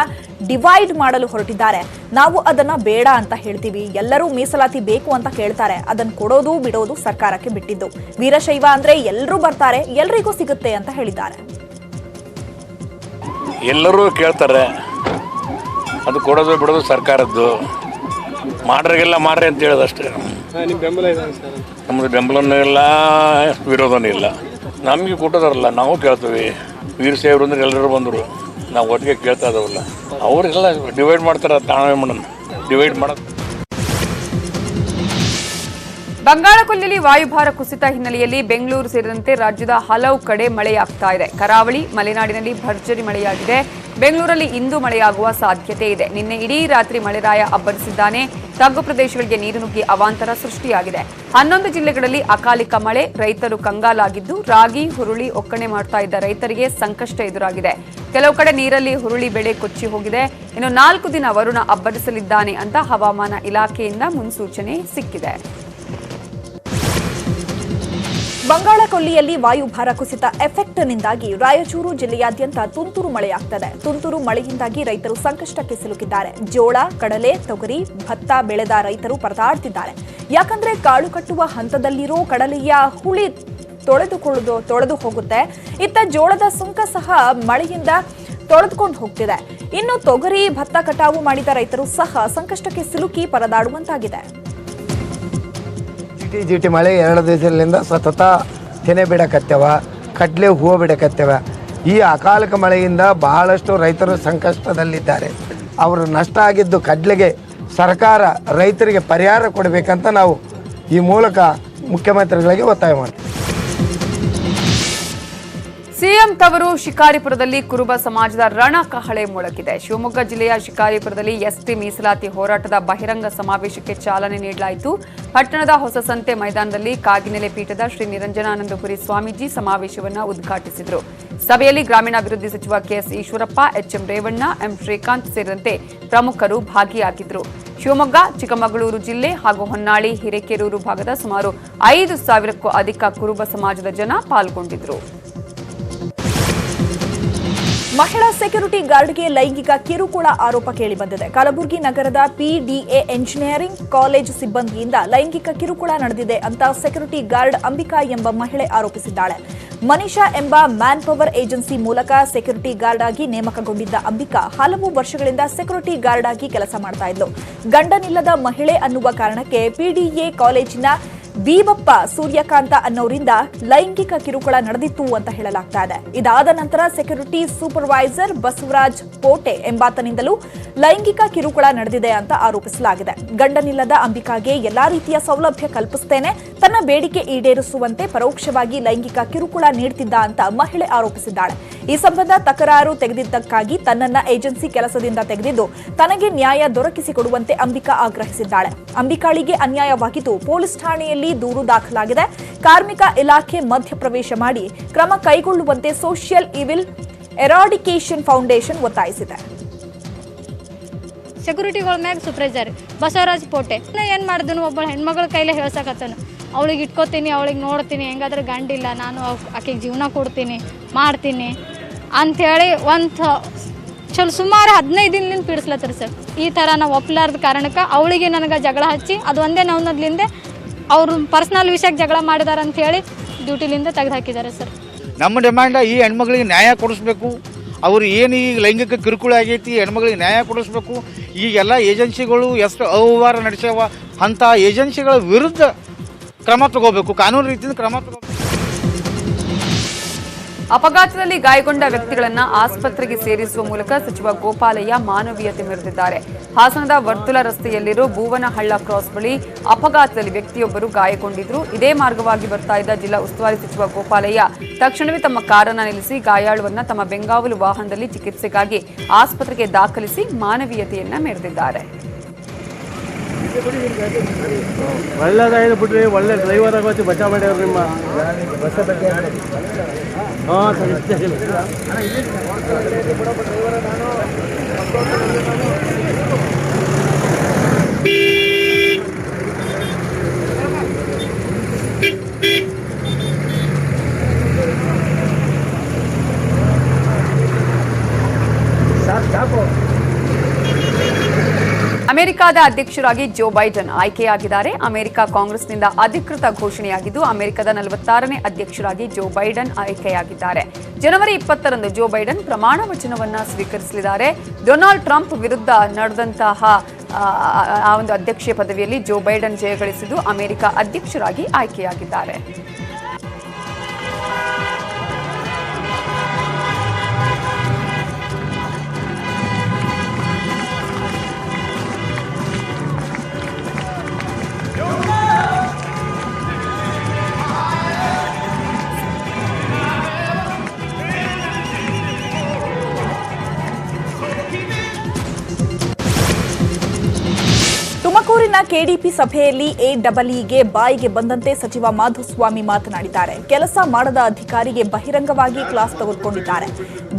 ಡಿವೈಡ್ ಮಾಡಲು ಹೊರಟಿದ್ದಾರೆ. ನಾವು ಅದನ್ನ ಬೇಡ ಅಂತ ಹೇಳ್ತೀವಿ. ಎಲ್ಲರೂ ಮೀಸಲಾತಿ ಬೇಕು ಅಂತ ಕೇಳ್ತಾರೆ. ಅದನ್ನ ಕೊಡೋದು ಬಿಡೋದು ಸರ್ಕಾರಕ್ಕೆ ಬಿಟ್ಟಿದ್ದು. ವೀರಶೈವ ಅಂದ್ರೆ ಎಲ್ಲರೂ ಬರ್ತಾರೆ, ಎಲ್ರಿಗೂ ಸಿಗುತ್ತೆ ಅಂತ ಹೇಳಿದ್ದಾರೆ. ಎಲ್ಲರೂ ಕೇಳ್ತಾರೆ, ಅದು ಕೊಡೋದು ಬಿಡೋದು ಸರ್ಕಾರದ್ದು. ಮಾಡ್ರಿಗೆಲ್ಲ ಮಾಡ್ರಿ ಅಂತ ಹೇಳೋದಷ್ಟೇ. ನಿಮ್ಮ ಬೆಂಬಲ ಇದೆ ಸರ್? ನಮ್ಮದು ಬೆಂಬಲನೂ ಇಲ್ಲ, ವಿರೋಧನೂ ಇಲ್ಲ. ನಮಗೆ ಕೊಟ್ಟೋದಾರಲ್ಲ, ನಾವು ಕೇಳ್ತೀವಿ. ವೀರಶೈವರು ಅಂದ್ರೆ ಎಲ್ಲರೂ ಬಂದರು, ನಾವು ಒಟ್ಟಿಗೆ ಕೇಳ್ತಾ ಇದಾವಲ್ಲ. ಅವರಿಗೆಲ್ಲ ಡಿವೈಡ್ ಮಾಡ್ತಾರೆ, ತಾವೇ ಮಾಡೋಣ ಡಿವೈಡ್ ಮಾಡೋದು. ಬಂಗಾಳಕೊಲ್ಲಿಯಲ್ಲಿ ವಾಯುಭಾರ ಕುಸಿತ ಹಿನ್ನೆಲೆಯಲ್ಲಿ ಬೆಂಗಳೂರು ಸೇರಿದಂತೆ ರಾಜ್ಯದ ಹಲವು ಕಡೆ ಮಳೆಯಾಗ್ತಾ ಇದೆ. ಕರಾವಳಿ, ಮಲೆನಾಡಿನಲ್ಲಿ ಭರ್ಜರಿ ಮಳೆಯಾಗಿದೆ. ಬೆಂಗಳೂರಲ್ಲಿ ಇಂದು ಮಳೆಯಾಗುವ ಸಾಧ್ಯತೆ ಇದೆ. ನಿನ್ನೆ ಇಡೀ ರಾತ್ರಿ ಮಳೆರಾಯ ಅಬ್ಬರಿಸಿದ್ದಾನೆ. ತಗ್ಗು ಪ್ರದೇಶಗಳಿಗೆ ನೀರು ನುಗ್ಗಿ ಅವಾಂತರ ಸೃಷ್ಟಿಯಾಗಿದೆ. 11 ಜಿಲ್ಲೆಗಳಲ್ಲಿ ಅಕಾಲಿಕ ಮಳೆ, ರೈತರು ಕಂಗಾಲಾಗಿದ್ದು ರಾಗಿ, ಹುರುಳಿ ಒಕ್ಕಣೆ ಮಾಡ್ತಾ ಇದ್ದ ರೈತರಿಗೆ ಸಂಕಷ್ಟ ಎದುರಾಗಿದೆ. ಕೆಲವು ಕಡೆ ನೀರಲ್ಲಿ ಹುರುಳಿ ಬೆಳೆ ಕೊಚ್ಚಿ ಹೋಗಿದೆ. ಇನ್ನು 4 ದಿನ ವರುಣ ಅಬ್ಬರಿಸಲಿದ್ದಾನೆ ಅಂತ ಹವಾಮಾನ ಇಲಾಖೆಯಿಂದ ಮುನ್ಸೂಚನೆ ಸಿಕ್ಕಿದೆ. ಬಂಗಾಳಕೊಲ್ಲಿಯಲ್ಲಿ ವಾಯುಭಾರ ಕುಸಿತ ಎಫೆಕ್ಟ್ನಿಂದಾಗಿ ರಾಯಚೂರು ಜಿಲ್ಲೆಯಾದ್ಯಂತ ತುಂತುರು ಮಳೆಯಾಗ್ತದೆ. ತುಂತುರು ಮಳೆಯಿಂದಾಗಿ ರೈತರು ಸಂಕಷ್ಟಕ್ಕೆ ಸಿಲುಕಿದ್ದಾರೆ. ಜೋಳ, ಕಡಲೆ, ತೊಗರಿ, ಭತ್ತ ಬೆಳೆದ ರೈತರು ಪರದಾಡ್ತಿದ್ದಾರೆ. ಯಾಕಂದ್ರೆ ಕಾಳು ಕಟ್ಟುವ ಹಂತದಲ್ಲಿರೋ ಕಡಲೆಯ ಹುಳಿ ತೊಳೆದು ಹೋಗುತ್ತೆ. ಇತ್ತ ಜೋಳದ ಸುಂಕ ಸಹ ಮಳೆಯಿಂದ ತೊಳೆದುಕೊಂಡು ಹೋಗ್ತಿದೆ. ಇನ್ನು ತೊಗರಿ, ಭತ್ತ ಕಟಾವು ಮಾಡಿದ ರೈತರು ಸಹ ಸಂಕಷ್ಟಕ್ಕೆ ಸಿಲುಕಿ ಪರದಾಡುವಂತಾಗಿದೆ. ಜಿಟಿ ಮಳೆ 2 ದಿವಸದಿಂದ ಸತತ ತೆನೆ ಬಿಡಕತ್ತವ, ಕಡ್ಲೆ ಹೂವು ಬಿಡಕತ್ತವ. ಈ ಅಕಾಲಿಕ ಮಳೆಯಿಂದ ಬಹಳಷ್ಟು ರೈತರು ಸಂಕಷ್ಟದಲ್ಲಿದ್ದಾರೆ. ಅವರು ನಷ್ಟ ಆಗಿದ್ದು ಕಡ್ಲೆಗೆ ಸರ್ಕಾರ ರೈತರಿಗೆ ಪರಿಹಾರ ಕೊಡಬೇಕಂತ ನಾವು ಈ ಮೂಲಕ ಮುಖ್ಯಮಂತ್ರಿಗಳಿಗೆ ಒತ್ತಾಯ ಮಾಡ್ತೀವಿ. ಸಿಎಂ ತವರು ಶಿಕಾರಿಪುರದಲ್ಲಿ ಕುರುಬ ಸಮಾಜದ ರಣಕಹಳೆ ಮೊಳಗಿದೆ. ಶಿವಮೊಗ್ಗ ಜಿಲ್ಲೆಯ ಶಿಕಾರಿಪುರದಲ್ಲಿ ಎಸ್ಟಿ ಮೀಸಲಾತಿ ಹೋರಾಟದ ಬಹಿರಂಗ ಸಮಾವೇಶಕ್ಕೆ ಚಾಲನೆ ನೀಡಲಾಯಿತು. ಪಟ್ಟಣದ ಹೊಸಸಂತೆ ಮೈದಾನದಲ್ಲಿ ಕಾಗಿನೆಲೆ ಪೀಠದ ಶ್ರೀ ನಿರಂಜನಾನಂದಪುರಿ ಸ್ವಾಮೀಜಿ ಸಮಾವೇಶವನ್ನು ಉದ್ಘಾಟಿಸಿದರು. ಸಭೆಯಲ್ಲಿ ಗ್ರಾಮೀಣಾಭಿವೃದ್ಧಿ ಸಚಿವ KS Eshwarappa, HM Revanna, M Shrikanth ಸೇರಿದಂತೆ ಪ್ರಮುಖರು ಭಾಗಿಯಾಗಿದ್ದರು. ಶಿವಮೊಗ್ಗ, ಚಿಕ್ಕಮಗಳೂರು ಜಿಲ್ಲೆ ಹಾಗೂ ಹೊನ್ನಾಳಿ, ಹಿರೇಕೆರೂರು ಭಾಗದ ಸುಮಾರು 5,000ಕ್ಕೂ ಅಧಿಕ ಕುರುಬ ಸಮಾಜದ ಜನ ಪಾಲ್ಗೊಂಡಿದ್ದರು. ಮಹಿಳಾ ಸೆಕ್ಯೂರಿಟಿ ಗಾರ್ಡ್ಗೆ ಲೈಂಗಿಕ ಕಿರುಕುಳ ಆರೋಪ ಕೇಳಿಬಂದಿದೆ. ಕಲಬುರಗಿ ನಗರದ ಪಿಡಿಎ ಎಂಜಿನಿಯರಿಂಗ್ ಕಾಲೇಜ್ ಸಿಬ್ಬಂದಿಯಿಂದ ಲೈಂಗಿಕ ಕಿರುಕುಳ ನಡೆದಿದೆ ಅಂತ ಸೆಕ್ಯೂರಿಟಿ ಗಾರ್ಡ್ ಅಂಬಿಕಾ ಎಂಬ ಮಹಿಳೆ ಆರೋಪಿಸಿದ್ದಾಳೆ. ಮನಿಷಾ ಎಂಬ ಮ್ಯಾನ್ ಪವರ್ ಏಜೆನ್ಸಿ ಮೂಲಕ ಸೆಕ್ಯೂರಿಟಿ ಗಾರ್ಡ್ ಆಗಿ ನೇಮಕಗೊಂಡಿದ್ದ ಅಂಬಿಕಾ ಹಲವು ವರ್ಷಗಳಿಂದ ಸೆಕ್ಯೂರಿಟಿ ಗಾರ್ಡ್ ಆಗಿ ಕೆಲಸ ಮಾಡ್ತಾ ಇದ್ಲು. ಗಂಡನಿಲ್ಲದ ಮಹಿಳೆ ಅನ್ನುವ ಕಾರಣಕ್ಕೆ ಪಿಡಿಎ ಕಾಲೇಜಿನ ಬೀಬಪ್ಪ ಸೂರ್ಯಕಾಂತ ಅನ್ನೋರಿಂದ ಲೈಂಗಿಕ ಕಿರುಕುಳ ನಡೆದಿತ್ತು ಅಂತ ಹೇಳಲಾಗ್ತಾ ಇದೆ. ಇದಾದ ನಂತರ ಸೆಕ್ಯೂರಿಟಿ ಸೂಪರ್ವೈಸರ್ ಬಸವರಾಜ್ ಪೋಟೆ ಎಂಬಾತನಿಂದಲೂ ಲೈಂಗಿಕ ಕಿರುಕುಳ ನಡೆದಿದೆ ಅಂತ ಆರೋಪಿಸಲಾಗಿದೆ. ಗಂಡನಿಲ್ಲದ ಅಂಬಿಕಾಗೆ ಎಲ್ಲಾ ರೀತಿಯ ಸೌಲಭ್ಯ ಕಲ್ಪಿಸುತ್ತೇನೆ, ತನ್ನ ಬೇಡಿಕೆ ಈಡೇರಿಸುವಂತೆ ಪರೋಕ್ಷವಾಗಿ ಲೈಂಗಿಕ ಕಿರುಕುಳ ನೀಡುತ್ತಿದ್ದ ಅಂತ ಮಹಿಳೆ ಆರೋಪಿಸಿದ್ದಾಳೆ. ಈ ಸಂಬಂಧ ತಕರಾರು ತೆಗೆದಿದ್ದಕ್ಕಾಗಿ ತನ್ನನ್ನ ಏಜೆನ್ಸಿ ಕೆಲಸದಿಂದ ತೆಗೆದಿದ್ದು ತನಗೆ ನ್ಯಾಯ ದೊರಕಿಸಿಕೊಡುವಂತೆ ಅಂಬಿಕಾ ಆಗ್ರಹಿಸಿದ್ದಾಳೆ. ಅಂಬಿಕಾಳಿಗೆ ಅನ್ಯಾಯವಾಗಿದ್ದು ಪೊಲೀಸ್ ಠಾಣೆಯಲ್ಲಿ ದೂರು ದಾಖಲಾಗಿದೆ. ಕಾರ್ಮಿಕ ಇಲಾಖೆ ಮಧ್ಯಪ್ರವೇಶ ಮಾಡಿ ಕ್ರಮ ಕೈಗೊಳ್ಳುವಂತೆ ಸೋಷಿಯಲ್ ಇವಿಲ್ ಎರಾಡಿಕೇಷನ್ ಫೌಂಡೇಶನ್ ಒತ್ತಾಯಿಸಿದೆ. ಸೆಕ್ಯೂರಿಟಿಗಳ ಮ್ಯಾಗ ಸೂಪರ್ವೈಸರ್ ಬಸವರಾಜ್ ಪೋಟೆ ಏನು ಮಾಡಿದನು, ಒಬ್ಬ ಹೆಣ್ಮಗಳ ಕೈಲೇ ಹೇಳ್ಸಕತ್ತನು, ಅವಳಿಗೆ ಇಟ್ಕೋತೀನಿ, ಅವಳಿಗೆ ನೋಡ್ತೀನಿ, ಹೆಂಗಾದ್ರೆ ಗಂಡಿಲ್ಲ, ನಾನು ಆಕೆಗೆ ಜೀವನ ಕೊಡ್ತೀನಿ, ಮಾಡ್ತೀನಿ ಅಂಥೇಳಿ ಸುಮಾರು 15 ದಿನದಿಂದ ಪೀಡಿಸ್ಲತ್ತಾರೆ ಸರ್. ಈ ಥರ ನಾವು ಒಪ್ಪಲಾರ್ದ ಕಾರಣಕ್ಕೆ ಅವಳಿಗೆ ನನಗೆ ಜಗಳ ಹಚ್ಚಿ ಅದು ಒಂದೇ ನೋವಿನದ್ಲಿಂದ ಅವರು ಪರ್ಸ್ನಲ್ ವಿಷಯಕ್ಕೆ ಜಗಳ ಮಾಡಿದಾರೆ ಅಂಥೇಳಿ ಡ್ಯೂಟಿಲಿಂದ ತೆಗೆದು ಹಾಕಿದ್ದಾರೆ ಸರ್. ನಮ್ಮ ಡಿಮ್ಯಾಂಡ ಈ ಹೆಣ್ಮಗಳಿಗೆ ನ್ಯಾಯ ಕೊಡಿಸ್ಬೇಕು. ಅವರು ಏನು ಈಗ ಲೈಂಗಿಕ ಕಿರುಕುಳ ಆಗೈತಿ, ಹೆಣ್ಮಗಳಿಗೆ ನ್ಯಾಯ ಕೊಡಿಸ್ಬೇಕು. ಈಗೆಲ್ಲ ಏಜೆನ್ಸಿಗಳು ಎಷ್ಟು ಅವ್ಯವಹಾರ ನಡೆಸ್ಯಾವ, ಅಂಥ ಏಜೆನ್ಸಿಗಳ ವಿರುದ್ಧ ಕ್ರಮ ತಗೋಬೇಕು, ಕಾನೂನು ರೀತಿಯಿಂದ ಕ್ರಮ ತಗೋಬೇಕು. ಅಪಘಾತದಲ್ಲಿ ಗಾಯಗೊಂಡ ವ್ಯಕ್ತಿಗಳನ್ನು ಆಸ್ಪತ್ರೆಗೆ ಸೇರಿಸುವ ಮೂಲಕ ಸಚಿವ ಗೋಪಾಲಯ್ಯ ಮಾನವೀಯತೆ ಮೆರೆದಿದ್ದಾರೆ. ಹಾಸನದ ವರ್ತುಲ ರಸ್ತೆಯಲ್ಲಿರೋ ಬೂವನಹಳ್ಳ ಕ್ರಾಸ್ ಬಳಿ ಅಪಘಾತದಲ್ಲಿ ವ್ಯಕ್ತಿಯೊಬ್ಬರು ಗಾಯಗೊಂಡಿದ್ರು. ಇದೇ ಮಾರ್ಗವಾಗಿ ಬರ್ತಾ ಇದ್ದ ಜಿಲ್ಲಾ ಉಸ್ತುವಾರಿ ಸಚಿವ ಗೋಪಾಲಯ್ಯ ತಕ್ಷಣವೇ ತಮ್ಮ ಕಾರನ್ನು ನಿಲ್ಲಿಸಿ ಗಾಯಾಳುವನ್ನ ತಮ್ಮ ಬೆಂಗಾವಲು ವಾಹನದಲ್ಲಿ ಚಿಕಿತ್ಸೆಗಾಗಿ ಆಸ್ಪತ್ರೆಗೆ ದಾಖಲಿಸಿ ಮಾನವೀಯತೆಯನ್ನ ಮೆರೆದಿದ್ದಾರೆ. ಒಳ್ಳೆದಾಗಿದೆ ಬಿಡ್ರಿ, ಒಳ್ಳೆ ಡ್ರೈವರ್ ಆಗೋತಿ ಬಚಾವ್ ಮಾಡ್ಯಾವ್ರಿ ನಿಮ್ಮ ಅಮೆರಿಕದ ಅಧ್ಯಕ್ಷರಾಗಿ ಜೋ ಬೈಡನ್ ಆಯ್ಕೆಯಾಗಿದ್ದಾರೆ. ಅಮೆರಿಕ ಕಾಂಗ್ರೆಸ್ನಿಂದ ಅಧಿಕೃತ ಘೋಷಣೆಯಾಗಿದ್ದು ಅಮೆರಿಕದ 46ನೇ ಅಧ್ಯಕ್ಷರಾಗಿ ಜೋ ಬೈಡನ್ ಆಯ್ಕೆಯಾಗಿದ್ದಾರೆ. ಜನವರಿ 20ರಂದು ಜೋ ಬೈಡನ್ ಪ್ರಮಾಣ ವಚನವನ್ನ ಸ್ವೀಕರಿಸಲಿದ್ದಾರೆ. ಡೊನಾಲ್ಡ್ ಟ್ರಂಪ್ ವಿರುದ್ಧ ನಡೆದಂತಹ ಒಂದು ಅಧ್ಯಕ್ಷೀಯ ಪದವಿಯಲ್ಲಿ ಜೋ ಬೈಡನ್ ಜಯಗಳಿಸಿದ್ದು ಅಮೆರಿಕ ಅಧ್ಯಕ್ಷರಾಗಿ ಆಯ್ಕೆಯಾಗಿದ್ದಾರೆ. ತುಮಕೂರಿನ ಕೆಡಿಪಿ ಸಭೆಯಲ್ಲಿ ಎಡಬ್ಲ್ಯೂಗೆ ಬಾಯಿಗೆ ಬಂದಂತೆ ಸಚಿವ ಮಾಧುಸ್ವಾಮಿ ಮಾತನಾಡಿದ್ದಾರೆ. ಕೆಲಸ ಮಾಡದ ಅಧಿಕಾರಿಗೆ ಬಹಿರಂಗವಾಗಿ ಕ್ಲಾಸ್ ತೆಗೆದುಕೊಂಡಿದ್ದಾರೆ.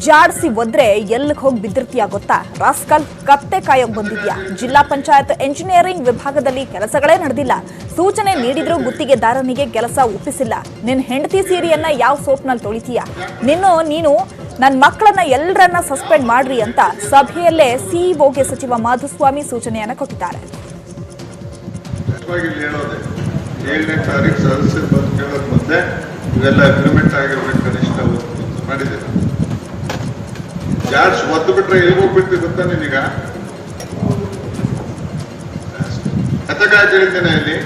ಜಾಡ್ಸಿ ಒದ್ರೆ ಎಲ್ಲಿಗೆ ಹೋಗಿ ಬಿದ್ದಿರ್ತೀಯ ಗೊತ್ತಾ, ರಾಸ್ಕಲ್, ಕತ್ತೆ ಕಾಯೋಗ್ ಬಂದಿದ್ಯಾ? ಜಿಲ್ಲಾ ಪಂಚಾಯತ್ ಎಂಜಿನಿಯರಿಂಗ್ ವಿಭಾಗದಲ್ಲಿ ಕೆಲಸಗಳೇ ನಡೆದಿಲ್ಲ. ಸೂಚನೆ ನೀಡಿದ್ರೂ ಗುತ್ತಿಗೆದಾರನಿಗೆ ಕೆಲಸ ಒಪ್ಪಿಸಿಲ್ಲ. ನಿನ್ನ ಹೆಂಡತಿ ಸೀರೆಯನ್ನ ಯಾವ ಸೋಪ್ನಲ್ಲಿ ತೊಳಿತೀಯ? ನೀನು ನನ್ನ ಮಕ್ಕಳನ್ನ ಎಲ್ಲರನ್ನ ಸಸ್ಪೆಂಡ್ ಮಾಡ್ರಿ ಅಂತ ಸಭೆಯಲ್ಲೇ ಸಿಇಒಗೆ ಸಚಿವ ಮಾಧುಸ್ವಾಮಿ ಸೂಚನೆಯನ್ನ ಕೊಟ್ಟಿದ್ದಾರೆ. 7ನೇ ತಾರೀಕು ಸದಸ್ಯರು ಬಂದು ಕೇಳೋದು ಮುಂದೆ ಇವೆಲ್ಲ ಅಗ್ರಿಮೆಂಟ್ ಆಗಿರ್ಬೇಕು ಕನಿಷ್ಠ ಮಾಡಿದ್ದೀರ. ಜಾಡ್ಸ್ ಒದ್ದು ಬಿಟ್ರೆ ಎಲ್ಲಿ ಹೋಗ್ಬಿಡ್ತೀವಿ ಗೊತ್ತಾ ನಿನಗ? ಕಥೆಗಾಯ ಕೇಳಿದ್ದೇನೆ ಇಲ್ಲಿ,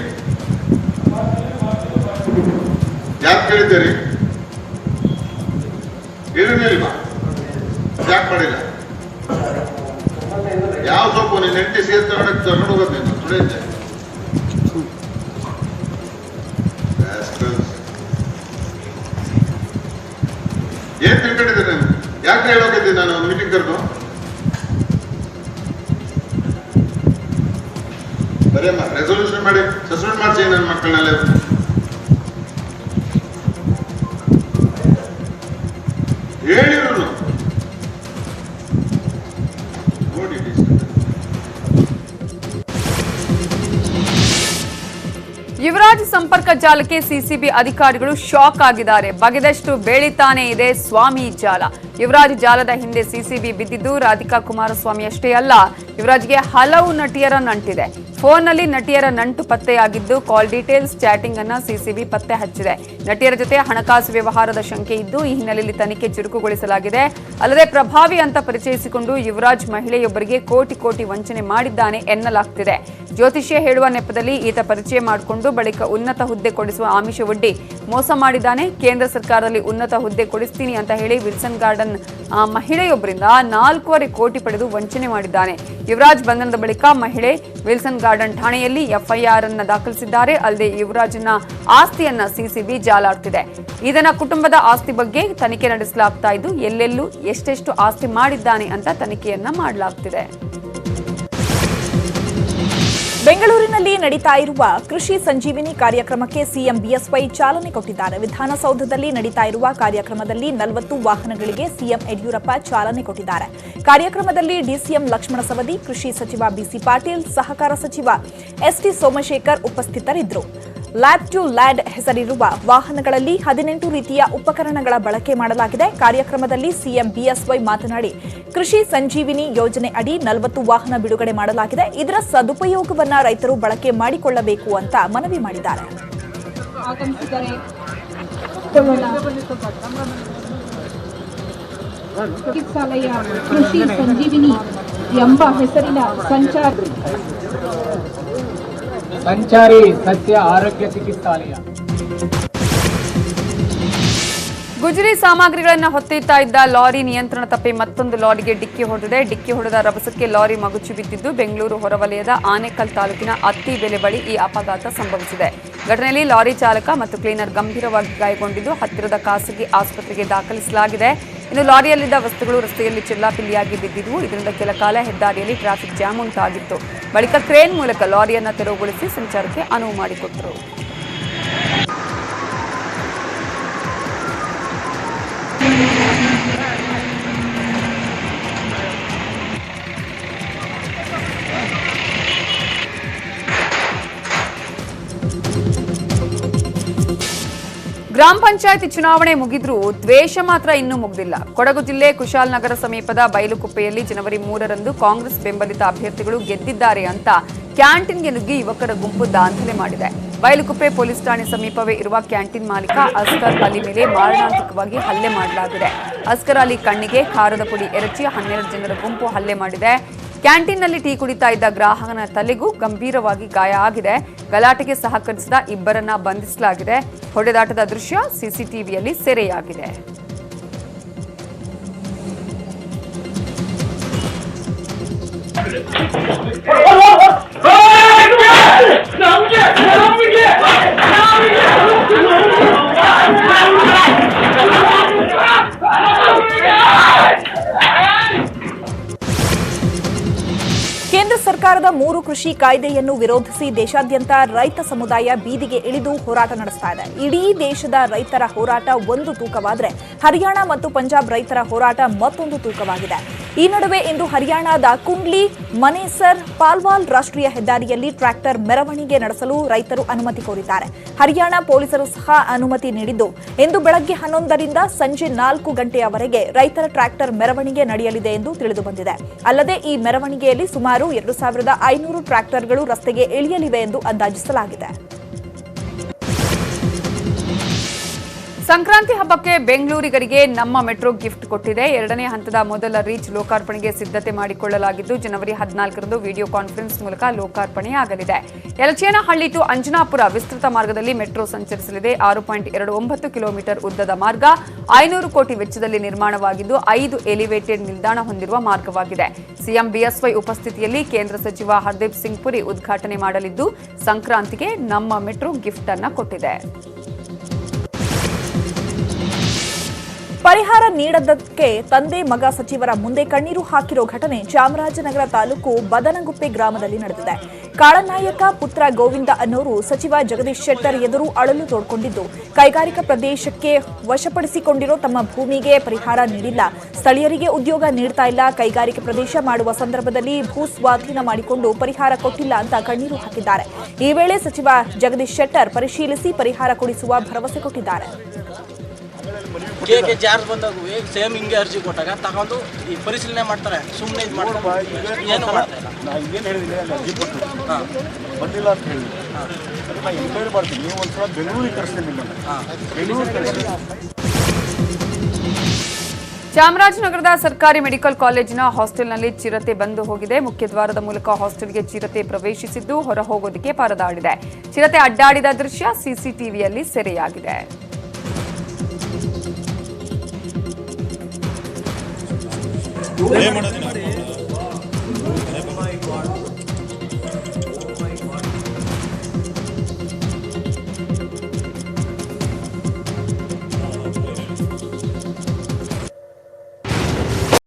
ಯಾಕೆ ಕೇಳಿದ್ದೀರಿ? ಹೇಳಿನೇ ಇಲ್ವಾ? ಯಾಕೆ ಮಾಡಿಲ್ಲ? ಯಾವ ಸೊಪ್ಪು ನೀನು ಹೆಂಡತಿ ಸೇರ್ ತಗೊಂಡು ಹೋಗೋದು ನೀನು ಸುಳಿದ್ದೆ. ಹೇಳೋಕಿದ್ದೆ ನಾನು ಮೀಟಿಂಗ್ ಕರೆದು ಬರೀಮ್ಮ ರೆಸೊಲ್ಯೂಷನ್ ಮಾಡಿ ಸಸ್ಪೆಂಡ್ ಮಾಡ್ಸಿ ನನ್ನ ಮಕ್ಕಳನ್ನೆಲ್ಲ ಹೇಳಿರೋನು ನೋಡಿ. ಯುವರಾಜ್ ಸಂಪರ್ಕ ಜಾಲಕ್ಕೆ ಸಿಸಿಬಿ ಅಧಿಕಾರಿಗಳು ಶಾಕ್ ಆಗಿದ್ದಾರೆ. ಬಗೆದಷ್ಟು ಬೆಳೀತಾನೆ ಇದೆ ಸ್ವಾಮಿ ಜಾಲ. ಯುವರಾಜ್ ಜಾಲದ ಹಿಂದೆ ಸಿಸಿಬಿ ಬಿದ್ದಿದ್ದು ರಾಧಿಕಾ ಕುಮಾರಸ್ವಾಮಿ ಅಷ್ಟೇ ಅಲ್ಲ, ಯುವರಾಜ್ಗೆ ಹಲವು ನಟಿಯರ ನಂಟಿದೆ. ಫೋನ್ನಲ್ಲಿ ನಟಿಯರ ನಂಟು ಪತ್ತೆಯಾಗಿದ್ದು ಕಾಲ್ ಡೀಟೇಲ್ಸ್, ಚಾಟಿಂಗ್ ಅನ್ನ ಸಿಸಿಬಿ ಪತ್ತೆ ಹಚ್ಚಿದೆ. ನಟಿಯರ ಜೊತೆ ಹಣಕಾಸು ವ್ಯವಹಾರದ ಶಂಕೆ ಇದ್ದು ಈ ಹಿನ್ನೆಲೆಯಲ್ಲಿ ತನಿಖೆ ಚುರುಕುಗೊಳಿಸಲಾಗಿದೆ. ಅಲ್ಲದೆ ಪ್ರಭಾವಿ ಅಂತ ಪರಿಚಯಿಸಿಕೊಂಡು ಯುವರಾಜ್ ಮಹಿಳೆಯೊಬ್ಬರಿಗೆ ಕೋಟಿ ಕೋಟಿ ವಂಚನೆ ಮಾಡಿದ್ದಾನೆ ಎನ್ನಲಾಗ್ತಿದೆ. ಜ್ಯೋತಿಷ್ಯ ಹೇಳುವ ನೆಪದಲ್ಲಿ ಈತ ಪರಿಚಯ ಮಾಡಿಕೊಂಡು ಬಳಿಕ ಉನ್ನತ ಹುದ್ದೆ ಕೊಡಿಸುವ ಆಮಿಷವೊಡ್ಡಿ ಮೋಸ ಮಾಡಿದ್ದಾನೆ. ಕೇಂದ್ರ ಸರ್ಕಾರದಲ್ಲಿ ಉನ್ನತ ಹುದ್ದೆ ಕೊಡಿಸ್ತೀನಿ ಅಂತ ಹೇಳಿ ವಿಲ್ಸನ್ ಗಾರ್ಡನ್ ಮಹಿಳೆಯೊಬ್ಬರಿಂದ 4.5 ಕೋಟಿ ಪಡೆದು ವಂಚನೆ ಮಾಡಿದ್ದಾನೆ. ಯುವರಾಜ್ ಬಂಧನದ ಬಳಿಕ ಮಹಿಳೆ ವಿಲ್ಸನ್ ಗಾರ್ಡನ್ ಠಾಣೆಯಲ್ಲಿ ಎಫ್ಐಆರ್ ಅನ್ನು ದಾಖಲಿಸಿದ್ದಾರೆ. ಅಲ್ಲದೆ ಯುವರಾಜ್ನ ಆಸ್ತಿಯನ್ನ ಸಿಸಿಬಿ ಜಾಲಾಡ್ತಿದೆ. ಇದನ್ನ ಕುಟುಂಬದ ಆಸ್ತಿ ಬಗ್ಗೆ ತನಿಖೆ ನಡೆಸಲಾಗ್ತಾ ಇದ್ದು ಎಲ್ಲೆಲ್ಲೂ ಎಷ್ಟೆಷ್ಟು ಆಸ್ತಿ ಮಾಡಿದ್ದಾನೆ ಅಂತ ತನಿಖೆಯನ್ನ ಮಾಡಲಾಗ್ತಿದೆ. ಬೆಂಗಳೂರಿನಲ್ಲಿ ನಡೀತಾ ಇರುವ ಕೃಷಿ ಸಂಜೀವಿನಿ ಕಾರ್ಯಕ್ರಮಕ್ಕೆ ಸಿಎಂ ಬಿಎಸ್ವೈ ಚಾಲನೆ ಕೊಟ್ಟಿದ್ದಾರೆ. ವಿಧಾನಸೌಧದಲ್ಲಿ ನಡೀತಾ ಇರುವ ಕಾರ್ಯಕ್ರಮದಲ್ಲಿ 40 ವಾಹನಗಳಿಗೆ ಸಿಎಂ ಯಡಿಯೂರಪ್ಪ ಚಾಲನೆ ಕೊಟ್ಟಿದ್ದಾರೆ. ಕಾರ್ಯಕ್ರಮದಲ್ಲಿ ಡಿಸಿಎಂ ಲಕ್ಷ್ಮಣ ಸವದಿ, ಕೃಷಿ ಸಚಿವ ಬಿಸಿ ಪಾಟೀಲ್, ಸಹಕಾರ ಸಚಿವ ಎಸ್ಟಿ ಸೋಮಶೇಖರ್ ಉಪಸ್ಥಿತರಿದ್ದರು. ಲ್ಯಾಬ್ ಟು ಲ್ಯಾಂಡ್ ಹೆಸರಿರುವ ವಾಹನಗಳಲ್ಲಿ 18 ರೀತಿಯ ಉಪಕರಣಗಳ ಬಳಕೆ ಮಾಡಲಾಗಿದೆ. ಕಾರ್ಯಕ್ರಮದಲ್ಲಿ ಸಿಎಂ ಬಿಎಸ್ವೈ ಮಾತನಾಡಿ, ಕೃಷಿ ಸಂಜೀವಿನಿ ಯೋಜನೆ ಅಡಿ 40 ವಾಹನ ಬಿಡುಗಡೆ ಮಾಡಲಾಗಿದೆ. ಇದರ ಸದುಪಯೋಗವನ್ನ ರೈತರು ಬಳಕೆ ಮಾಡಿಕೊಳ್ಳಬೇಕು ಅಂತ ಮನವಿ ಮಾಡಿದ್ದಾರೆ. ಚಿಕಿತ್ಸಾಲಯ ಕೃಷಿ ಸಂಜೀವಿನಿ ಎಂಬ ಹೆಸರಿನ ಸಂಚಾರಿ ಸಸ್ಯ ಆರೋಗ್ಯ ಚಿಕಿತ್ಸಾಲಯ. ಗುಜರಿ ಸಾಮಗ್ರಿಗಳನ್ನು ಹೊತ್ತೊಯ್ತಾ ಇದ್ದ ಲಾರಿ ನಿಯಂತ್ರಣ ತಪ್ಪಿ ಮತ್ತೊಂದು ಲಾರಿಗೆ ಡಿಕ್ಕಿ ಹೊಡೆದಿದೆ. ಡಿಕ್ಕಿ ಹೊಡೆದ ರಭಸಕ್ಕೆ ಲಾರಿ ಮಗುಚಿ ಬಿದ್ದಿದ್ದು ಬೆಂಗಳೂರು ಹೊರವಲಯದ ಆನೇಕಲ್ ತಾಲೂಕಿನ ಅತ್ತಿಬೆಲೆ ಬಳಿ ಈ ಅಪಘಾತ ಸಂಭವಿಸಿದೆ. ಘಟನೆಯಲ್ಲಿ ಲಾರಿ ಚಾಲಕ ಮತ್ತು ಕ್ಲೀನರ್ ಗಂಭೀರವಾಗಿ ಗಾಯಗೊಂಡಿದ್ದು ಹತ್ತಿರದ ಖಾಸಗಿ ಆಸ್ಪತ್ರೆಗೆ ದಾಖಲಿಸಲಾಗಿದೆ. ಇನ್ನು ಲಾರಿಯಲ್ಲಿದ್ದ ವಸ್ತುಗಳು ರಸ್ತೆಯಲ್ಲಿ ಚಿಲ್ಲಾಪಿಲ್ಲಿಯಾಗಿ ಬಿದ್ದಿದ್ವು. ಇದರಿಂದ ಕೆಲ ಕಾಲ ಹೆದ್ದಾರಿಯಲ್ಲಿ ಟ್ರಾಫಿಕ್ ಜಾಮ್ ಉಂಟಾಗಿತ್ತು. ಬಳಿಕ ಕ್ರೇನ್ ಮೂಲಕ ಲಾರಿಯನ್ನು ತೆರವುಗೊಳಿಸಿ ಸಂಚಾರಕ್ಕೆ ಅನುವು ಮಾಡಿಕೊಟ್ಟರು. ಗ್ರಾಮ ಪಂಚಾಯತಿ ಚುನಾವಣೆ ಮುಗಿದ್ರೂ ದ್ವೇಷ ಮಾತ್ರ ಇನ್ನೂ ಮುಗಿದಿಲ್ಲ. ಕೊಡಗು ಜಿಲ್ಲೆ ಕುಶಾಲನಗರ ಸಮೀಪದ ಬೈಲುಕುಪ್ಪೆಯಲ್ಲಿ ಜನವರಿ 3ರಂದು ಕಾಂಗ್ರೆಸ್ ಬೆಂಬಲಿತ ಅಭ್ಯರ್ಥಿಗಳು ಗೆದ್ದಿದ್ದಾರೆ ಅಂತ ಕ್ಯಾಂಟೀನ್ಗೆ ನುಗ್ಗಿ ಯುವಕರ ಗುಂಪು ದಾಂಧಲೆ ಮಾಡಿದೆ. ಬೈಲುಕುಪ್ಪೆ ಪೊಲೀಸ್ ಠಾಣೆ ಸಮೀಪವೇ ಇರುವ ಕ್ಯಾಂಟೀನ್ ಮಾಲೀಕ ಅಸ್ಕರ್ ಅಲಿ ಮೇಲೆ ಮಾರಣಾಂತಿಕವಾಗಿ ಹಲ್ಲೆ ಮಾಡಲಾಗಿದೆ. ಅಸ್ಕರ್ ಅಲಿ ಕಣ್ಣಿಗೆ ಖಾರದ ಪುಡಿ ಎರಚಿ 12 ಜನರ ಗುಂಪು ಹಲ್ಲೆ ಮಾಡಿದೆ. ಕ್ಯಾಂಟೀನ್ನಲ್ಲಿ ಟೀ ಕುಡಿತಾ ಇದ್ದ ಗ್ರಾಹಕನ ತಲೆಗೂ ಗಂಭೀರವಾಗಿ ಗಾಯ ಆಗಿದೆ. ಗಲಾಟೆಗೆ ಸಹಕರಿಸಿದ ಇಬ್ಬರನ್ನ ಬಂಧಿಸಲಾಗಿದೆ. ಹೊಡೆದಾಟದ ದೃಶ್ಯ ಸಿಸಿಟಿವಿಯಲ್ಲಿ ಸೆರೆಯಾಗಿದೆ. ಕೇಂದ್ರ ಸರ್ಕಾರದ 3 ಕೃಷಿ ಕಾಯ್ದೆಯನ್ನು ವಿರೋಧಿಸಿ ದೇಶಾದ್ಯಂತ ರೈತ ಸಮುದಾಯ ಬೀದಿಗೆ ಇಳಿದು ಹೋರಾಟ ನಡೆಸ್ತಾ ಇದೆ. ಇಡೀ ದೇಶದ ರೈತರ ಹೋರಾಟ ಒಂದು ತೂಕವಾದರೆ ಹರಿಯಾಣ ಮತ್ತು ಪಂಜಾಬ್ ರೈತರ ಹೋರಾಟ ಮತ್ತೊಂದು ತೂಕವಾಗಿದೆ. ಈ ನಡುವೆ ಇಂದು ಹರಿಯಾಣದ ಕುಂಡ್ಲಿ, ಮನೇಸರ್, ಪಾಲ್ವಾಲ್ ರಾಷ್ಟ್ರೀಯ ಹೆದ್ದಾರಿಯಲ್ಲಿ ಟ್ರ್ಯಾಕ್ಟರ್ ಮೆರವಣಿಗೆ ನಡೆಸಲು ರೈತರು ಅನುಮತಿ ಕೋರಿದ್ದಾರೆ. ಹರಿಯಾಣ ಪೊಲೀಸರು ಸಹ ಅನುಮತಿ ನೀಡಿದ್ದು ಇಂದು ಬೆಳಗ್ಗೆ 11ರಿಂದ ಸಂಜೆ 4 ಗಂಟೆಯವರೆಗೆ ರೈತರ ಟ್ರ್ಯಾಕ್ಟರ್ ಮೆರವಣಿಗೆ ನಡೆಯಲಿದೆ ಎಂದು ತಿಳಿದುಬಂದಿದೆ. ಅಲ್ಲದೆ ಈ ಮೆರವಣಿಗೆಯಲ್ಲಿ ಸುಮಾರು 2500 ಟ್ರ್ಯಾಕ್ಟರ್ಗಳು ರಸ್ತೆಗೆ ಇಳಿಯಲಿವೆ ಎಂದು ಅಂದಾಜಿಸಲಾಗಿದೆ. ಸಂಕ್ರಾಂತಿ ಹಬ್ಬಕ್ಕೆ ಬೆಂಗಳೂರಿಗರಿಗೆ ನಮ್ಮ ಮೆಟ್ರೋ ಗಿಫ್ಟ್ ಕೊಟ್ಟಿದೆ. 2ನೇ ಹಂತದ ಮೊದಲ ರೀಚ್ ಲೋಕಾರ್ಪಣೆಗೆ ಸಿದ್ಧತೆ ಮಾಡಿಕೊಳ್ಳಲಾಗಿದ್ದು ಜನವರಿ 14ರಂದು ವಿಡಿಯೋ ಕಾನ್ಫರೆನ್ಸ್ ಮೂಲಕ ಲೋಕಾರ್ಪಣೆಯಾಗಲಿದೆ. ಯಲಚೇನಹಳ್ಳಿ ಟು ಅಂಜನಾಪುರ ವಿಸ್ತೃತ ಮಾರ್ಗದಲ್ಲಿ ಮೆಟ್ರೋ ಸಂಚರಿಸಲಿದೆ. 6.29 ಕಿಲೋಮೀಟರ್ ಉದ್ದದ ಮಾರ್ಗ 500 ಕೋಟಿ ವೆಚ್ಚದಲ್ಲಿ ನಿರ್ಮಾಣವಾಗಿದ್ದು 5 ಎಲಿವೇಟೆಡ್ ನಿಲ್ದಾಣ ಹೊಂದಿರುವ ಮಾರ್ಗವಾಗಿದೆ. ಸಿಎಂ ಬಿಎಸ್ವೈ ಉಪಸ್ಥಿತಿಯಲ್ಲಿ ಕೇಂದ್ರ ಸಚಿವ ಹರ್ದೀಪ್ ಸಿಂಗ್ ಪುರಿ ಉದ್ಘಾಟನೆ ಮಾಡಲಿದ್ದು ಸಂಕ್ರಾಂತಿಗೆ ನಮ್ಮ ಮೆಟ್ರೋ ಗಿಫ್ಟ್ ಅನ್ನು ಕೊಟ್ಟಿದೆ. ಪರಿಹಾರ ನೀಡದಕ್ಕೆ ತಂದೆ ಮಗ ಸಚಿವರ ಮುಂದೆ ಕಣ್ಣೀರು ಹಾಕಿರೋ ಘಟನೆ ಚಾಮರಾಜನಗರ ತಾಲೂಕು ಬದನಗುಪ್ಪೆ ಗ್ರಾಮದಲ್ಲಿ ನಡೆದಿದೆ. ಕಾಳನಾಯಕ ಪುತ್ರ ಗೋವಿಂದ ಅನ್ನೋರು ಸಚಿವ ಜಗದೀಶ್ ಶೆಟ್ಟರ್ ಎದುರು ಅಳಲು ತೋಡ್ಕೊಂಡಿದ್ದು, ಕೈಗಾರಿಕಾ ಪ್ರದೇಶಕ್ಕೆ ವಶಪಡಿಸಿಕೊಂಡಿರೋ ತಮ್ಮ ಭೂಮಿಗೆ ಪರಿಹಾರ ನೀಡಿಲ್ಲ, ಸ್ಥಳೀಯರಿಗೆ ಉದ್ಯೋಗ ನೀಡ್ತಾ ಇಲ್ಲ, ಕೈಗಾರಿಕೆ ಪ್ರದೇಶ ಮಾಡುವ ಸಂದರ್ಭದಲ್ಲಿ ಭೂ ಸ್ವಾಧೀನ ಮಾಡಿಕೊಂಡು ಪರಿಹಾರ ಕೊಟ್ಟಿಲ್ಲ ಅಂತ ಕಣ್ಣೀರು ಹಾಕಿದ್ದಾರೆ. ಈ ವೇಳೆ ಸಚಿವ ಜಗದೀಶ್ ಶೆಟ್ಟರ್ ಪರಿಶೀಲಿಸಿ ಪರಿಹಾರ ಕೊಡಿಸುವ ಭರವಸೆ ಕೊಟ್ಟಿದ್ದಾರೆ. ಕೆ ಜಾರ್ಜ್ ಬಂದಾಗ ಸೇಮ್ ಹಿಂಗೆ ಅರ್ಜಿ ಕೊಟ್ಟಾಗ ತಗೊಂಡು ಈ ಪರಿಶೀಲನೆ ಮಾಡ್ತಾರೆ, ಸುಮ್ಮನೆ ಇದು ಮಾಡ್ತಾರೆ, ಏನು ಮಾಡ್ತಾರೆ. ಏನು ಹೇಳಿದ್ದೀನಿ ಅರ್ಜಿ ಕೊಟ್ಟು ಬಂದಿಲ್ಲ ಅಂತ ಹೇಳಿ ನಾನು ಎಂಕ್ವೈರಿ ಮಾಡ್ತೀನಿ. ನೀವು ಒಂದ್ಸಲ ಬೆಂಗಳೂರಿಗೆ ಕಳಿಸ್ತೀನಿ ನಿಮ್ಮನ್ನು, ಬೆಂಗಳೂರಿಗೆ ಕಳಿಸ್ತೀನಿ. ಚಾಮರಾಜನಗರದ ಸರ್ಕಾರಿ ಮೆಡಿಕಲ್ ಕಾಲೇಜಿನ ಹಾಸ್ಟೆಲ್ನಲ್ಲಿ ಚಿರತೆ ಬಂದು ಹೋಗಿದೆ. ಮುಖ್ಯದ್ವಾರದ ಮೂಲಕ ಹಾಸ್ಟೆಲ್ಗೆ ಚಿರತೆ ಪ್ರವೇಶಿಸಿದ್ದು ಹೊರ ಹೋಗೋದಕ್ಕೆ ಪರದಾಡಿದೆ. ಚಿರತೆ ಅಡ್ಡಾಡಿದ ದೃಶ್ಯ ಸಿಸಿಟಿವಿಯಲ್ಲಿ ಸೆರೆಯಾಗಿದೆ.